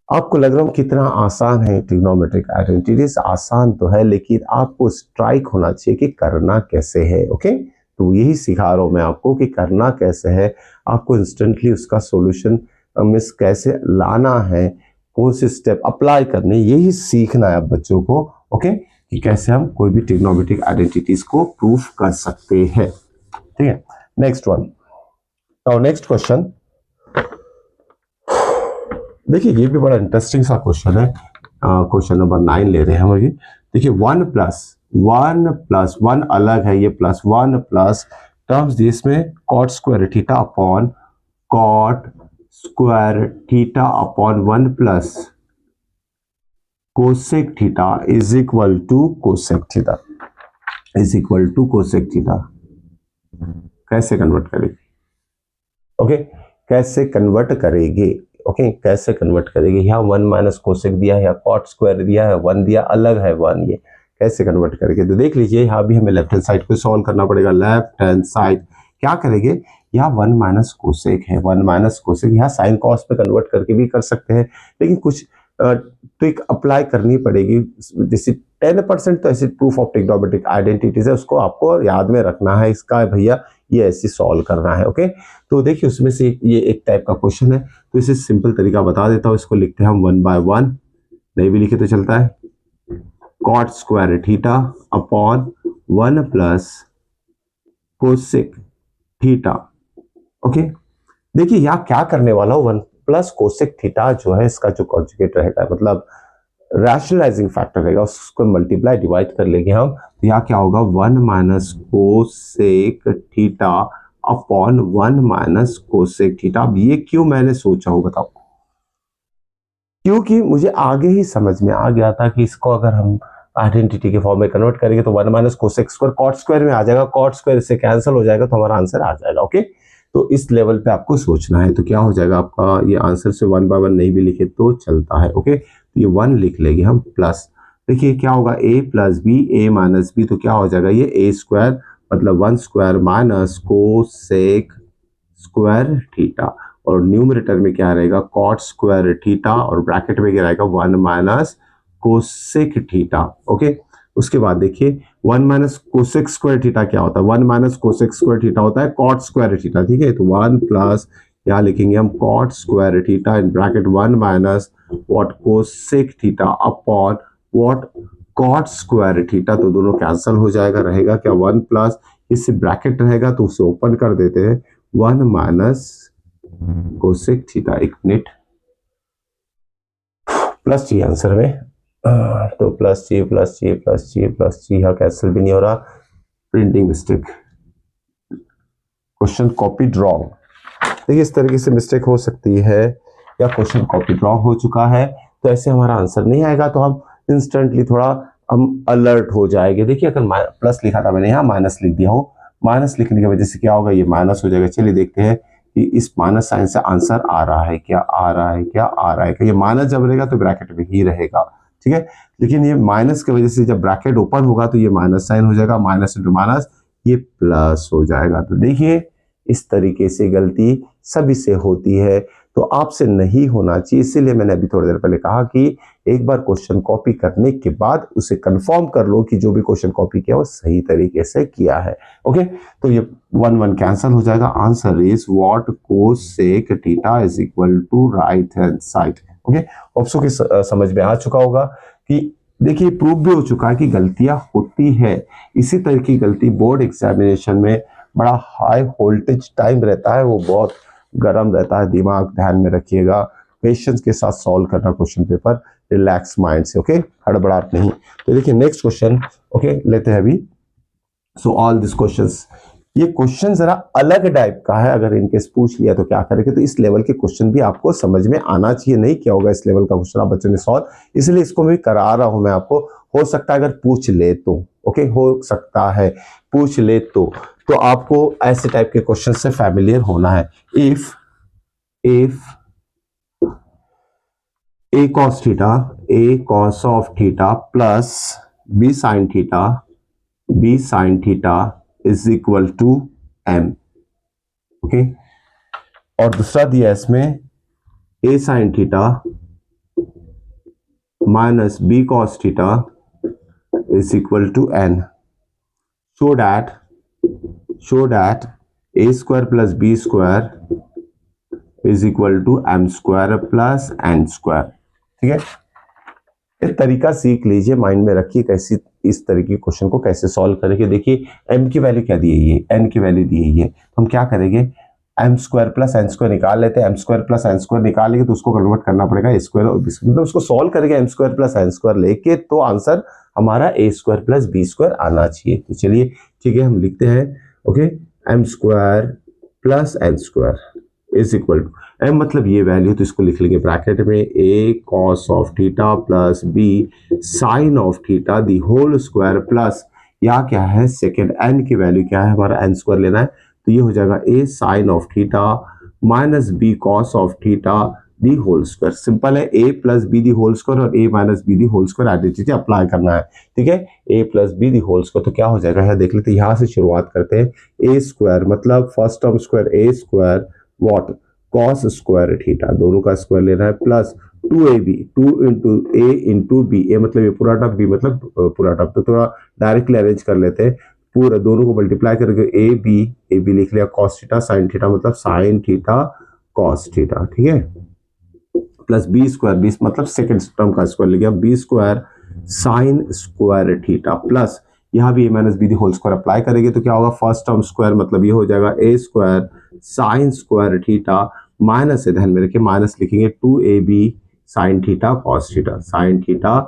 आपको लग रहा हो कितना आसान है ट्रिग्नोमेट्रिक आइडेंटिटीज, आसान तो है लेकिन आपको स्ट्राइक होना चाहिए कि करना कैसे है, ओके। तो यही सिखा रहा हूं मैं आपको कि करना कैसे है, आपको इंस्टेंटली उसका सॉल्यूशन मिस कैसे लाना है, कौन से स्टेप अप्लाई करने, यही सीखना है आप बच्चों को, ओके, कि कैसे हम कोई भी ट्रिग्नोमेट्रिक आइडेंटिटीज को प्रूफ कर सकते हैं, ठीक है। Next one, now next question, देखिए ये भी बड़ा इंटरेस्टिंग सा क्वेश्चन है। क्वेश्चन नंबर 9 ले रहे हैं हम ये। देखिए 1 प्लस 1 अलग है, ये +1 प्लस टर्म्स जिसमें cot square theta upon cot square theta upon 1 plus cosec theta is equal to cosec theta, is equal to cosec theta. कैसे कन्वर्ट करेंगे, ओके, कैसे कन्वर्ट करेंगे, ओके, कैसे कन्वर्ट करेंगे। यहाँ 1 माइनस कोसेक दिया है, यहाँ कॉट स्क्वायर दिया है, 1 दिया, अलग है 1, ये कैसे कन्वर्ट करेंगे। तो देख लीजिए यहाँ भी हमें लेफ्ट हैंड साइड को सॉल्व करना पड़ेगा। लेफ्ट हैंड साइड क्या करेंगे, यहाँ 1 माइनस कोसेक है, 1 माइनस कोसेक, यहाँ साइन कॉस पे कन्वर्ट करके भी कर सकते हैं, लेकिन कुछ ट्रिक अप्लाई करनी पड़ेगी। जैसे 10% तो ऐसे प्रूफ ऑफ ट्रिग्नोमेट्रिक आइडेंटिटीज है, उसको आपको याद में रखना है, इसका भैया ये ऐसे सॉल्व करना है, ओके। तो देखिए उसमें से ये एक टाइप का क्वेश्चन है, तो इसे सिंपल तरीका बता देता हूँ। इसको लिखते हैं हम 1 बाय 1, नहीं भी लिखे तो चलता है, cot square theta upon 1 plus cosec theta, okay. देखिए यहाँ क्या करने वाला हूँ, 1 प्लस कोसेक थीटा जो है इसका जो कॉन्जुगेट रहेगा, मतलब रैशनलाइजिंग फैक्टर रहेगा, उसको मल्टीप्लाई डिवाइड कर लेंगे हम। तो यहाँ क्या होगा, 1 minus cosec theta upon 1 minus cosec theta. अब ये क्यों मैंने सोचा हो बताओ, क्योंकि मुझे आगे ही समझ में आ गया था कि इसको अगर हम आइडेंटिटी के फॉर्म में कन्वर्ट करेंगे तो 1 minus cosec square cot square में आ जाएगा, कॉट स्क्वायर इससे कैंसिल हो जाएगा, तो हमारा आंसर आ जाएगा, ओके। तो इस लेवल पे आपको सोचना है। तो क्या हो जाएगा आपका, ये आंसर से 1 बाय 1 नहीं भी लिखे तो चलता है, ओके। तो ये 1 लिख लेंगे हम प्लस, देखिए क्या होगा a plus B, a minus B, तो क्या हो जाएगा ये a स्क्वायर मतलब 1 square minus cosec square theta, और न्यूमरेटर में क्या रहेगा कॉट स्क्वायर थीटा, और ब्रैकेट में क्या रहेगा 1 माइनस कोसेक थीटा, ओके। उसके बाद देखिए 1 माइनस कोसेक स्क्वायर थीटा क्या होता है, 1 माइनस कोसेक स्क्वायर थीटा होता है कॉट स्क्वायर थीटा, ठीक है। तो 1 प्लस यहाँ लिखेंगे हम cot square theta in bracket 1 minus what cosec theta upon what cot square theta, तो दोनों कैंसिल हो जाएगा, रहेगा क्या 1 प्लस, इससे ब्रैकेट रहेगा तो उसे ओपन कर देते हैं, 1 माइनस कोसेक थीटा, एक मिनट, प्लस चाहिए आंसर में, तो प्लस चाहिए प्लस चाहिए प्लस चाहिए प्लस चाहिए, यहाँ कैंसिल भी नहीं हो रहा, printing mistake, question copied wrong. देखिए इस तरीके से मिस्टेक हो सकती है, या क्वेश्चन कॉपीड रॉन्ग हो चुका है, तो ऐसे हमारा आंसर नहीं आएगा, तो हम इंस्टेंटली थोड़ा हम अलर्ट हो जाएंगे। देखिए अगर प्लस लिखा था मैंने, यहाँ माइनस लिख दिया हो, माइनस लिखने की वजह से क्या होगा, ये माइनस हो जाएगा। चलिए देखते हैं कि इस माइनस साइन से आंसर आ रहा है क्या, आ रहा है क्या, आ रहा है क्या। ये माइनस जब रहेगा तो ब्रैकेट में ही रहेगा, ठीक है, लेकिन ये माइनस की वजह से जब ब्रैकेट ओपन होगा तो ये माइनस साइन हो जाएगा, माइनस इंटू माइनस ये प्लस हो जाएगा। तो देखिए इस तरीके से गलती सभी से होती है, तो आपसे नहीं होना चाहिए, इसीलिए मैंने अभी थोड़ी देर पहले कहा कि एक बार क्वेश्चन कॉपी करने के बाद उसे कंफर्म कर लो कि जो भी क्वेश्चन कॉपी किया वो सही तरीके से किया है, ओके। तो ये 1 1 कैंसिल हो जाएगा, answer is what cosec theta is equal to right hand side, okay. Option की समझ में आ चुका होगा कि देखिए प्रूव भी हो चुका है कि गलतियां होती है। इसी तरह की गलती बोर्ड एग्जामिनेशन में बड़ा हाई वोल्टेज टाइम रहता है, वो बहुत गर्म रहता है, दिमाग ध्यान में रखिएगा, पेशेंस के साथ सॉल्व करना क्वेश्चन पेपर, रिलैक्स माइंड से, ओके, हड़बड़ाहट नहीं। तो देखिए नेक्स्ट क्वेश्चन, ओके, लेते हैं अभी। सो ऑल दिस क्वेश्चंस, ये क्वेश्चन जरा अलग टाइप का है, अगर इनकेस पूछ लिया तो क्या करेंगे, तो इस लेवल के क्वेश्चन भी आपको समझ में आना चाहिए। नहीं क्या होगा इस लेवल का क्वेश्चन आप बच्चों ने सॉल्व, इसलिए इसको मैं करा रहा हूं मैं आपको। हो सकता है अगर पूछ ले तो, ओके, हो सकता है पूछ ले तो आपको ऐसे टाइप के क्वेश्चन से फैमिलियर होना है। If A cos theta, A cos of theta plus B sine theta, B sine theta is equal to M, okay. और दूसरा दिया इसमें A sine theta minus B cos theta is equal to N, show that A square plus B square is equal to M square plus N square. ठीक है, एक तरीका सीख लीजिए, माइंड में रखिए कैसे इस तरह के क्वेश्चन को कैसे सॉल्व करेंगे। देखिए एम की वैल्यू क्या दी है, एन की वैल्यू दी है, तो हम क्या करेंगे, M square plus N square निकाल लेते हैं। M square plus N square निकालेंगे तो उसको कन्वर्ट करना पड़ेगा ए स्क्वायर और बी स्क्वायर, मतलब उसको सॉल्व करेंगे M square plus N square लेके, तो आंसर हमारा A square plus B square आना चाहिए। तो चलिए ठीक है, हम लिखते हैं, okay, M square plus N square is equal to, M मतलब ये वैल्यू, तो इसको लिख लेंगे ब्रैकेट में, A cos of theta plus B sine of theta the whole square plus, या क्या है सेकेंड एन की वैल्यू क्या है हमारा, एन स्क्वायर लेना है, तो ये हो जाएगा A sine of theta minus B cos of theta the whole square. Simple है, A plus B the whole square और A minus B the whole square identity apply करना है। ठीक है, A plus B the whole square, तो क्या हो जाएगा यहाँ देख लेते हैं, यहाँ से शुरुआत करते हैं। ए स्क्वायर मतलब first term square A square what, cos square theta, दोनों का स्क्वायर लेना है, प्लस 2ab, 2 इंटू ए इंटू बी, ए मतलब ये पूरा टर्म, बी मतलब पूरा टर्म, तो थोड़ा डायरेक्टली अरेंज कर लेते हैं, पूरा दोनों को मल्टीप्लाई करके ए बी लिख लिया, कॉस थीटा साइन थीटा मतलब साइन थीटा कॉस थीटा, ठीक है, प्लस बी स्क्वायर, बी मतलब सेकंड टर्म का स्क्वायर लिख गया, B square sine square theta plus यहाँ भी A minus B the whole square apply करेंगे तो क्या होगा, फर्स्ट टर्म स्क्वायर मतलब ये हो जाएगा A square sine square theta, minus से ध्यान में रखिए, माइनस लिखेंगे 2ab sine theta cos theta, sine theta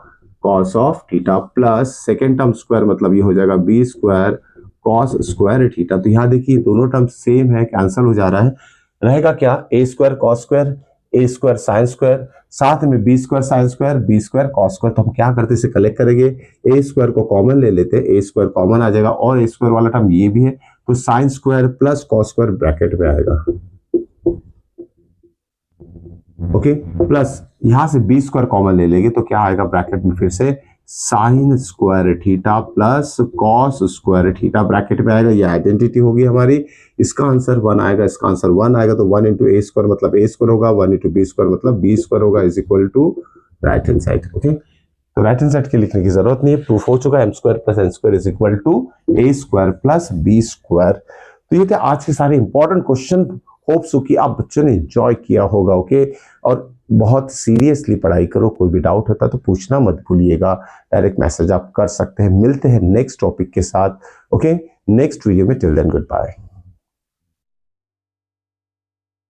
cos of theta plus second term square मतलब ये हो जाएगा B square cos square theta. तो यहाँ देखिए दोनों टर्म सेम है, कैंसिल हो जा रहा है, रहेगा क्या, A square cos square, A square sine square, साथ में B square sine square, B square cos square. तो हम क्या करते हैं, इसे कलेक्ट करेंगे, ए स्क्वायर को कॉमन ले लेते हैं, ए स्क्वायर कॉमन आ जाएगा और ए स्क्वायर वाला टर्म ये भी है, तो sine square plus cos square bracket में आएगा, ओके, प्लस यहां से बी स्क्वायर कॉमन ले लेंगे तो क्या आएगा ब्रैकेट में, फिर से sign square theta plus cos square theta bracket में आएगा, ये आइडेंटिटी होगी हमारी, इसका आंसर 1 आएगा, इसका आंसर 1 आएगा, तो 1 इंटू ए स्क्वायर मतलब ए स्क्वायर होगा, 1 इंटू बी स्क्वायर मतलब बी स्क्वायर होगा, is equal to right hand side, okay. तो राइट हैंड साइड के लिखने की जरूरत नहीं है, प्रूफ हो चुका है, M square plus N square is equal to A square plus B square. तो ये थे आज के सारे इंपॉर्टेंट क्वेश्चन, होप सो कि आप बच्चों ने एंजॉय किया होगा, ओके। और बहुत सीरियसली पढ़ाई करो, कोई भी डाउट होता तो पूछना मत भूलिएगा, डायरेक्ट मैसेज आप कर सकते हैं। मिलते हैं नेक्स्ट टॉपिक के साथ, ओके, नेक्स्ट वीडियो में। Till then good bye.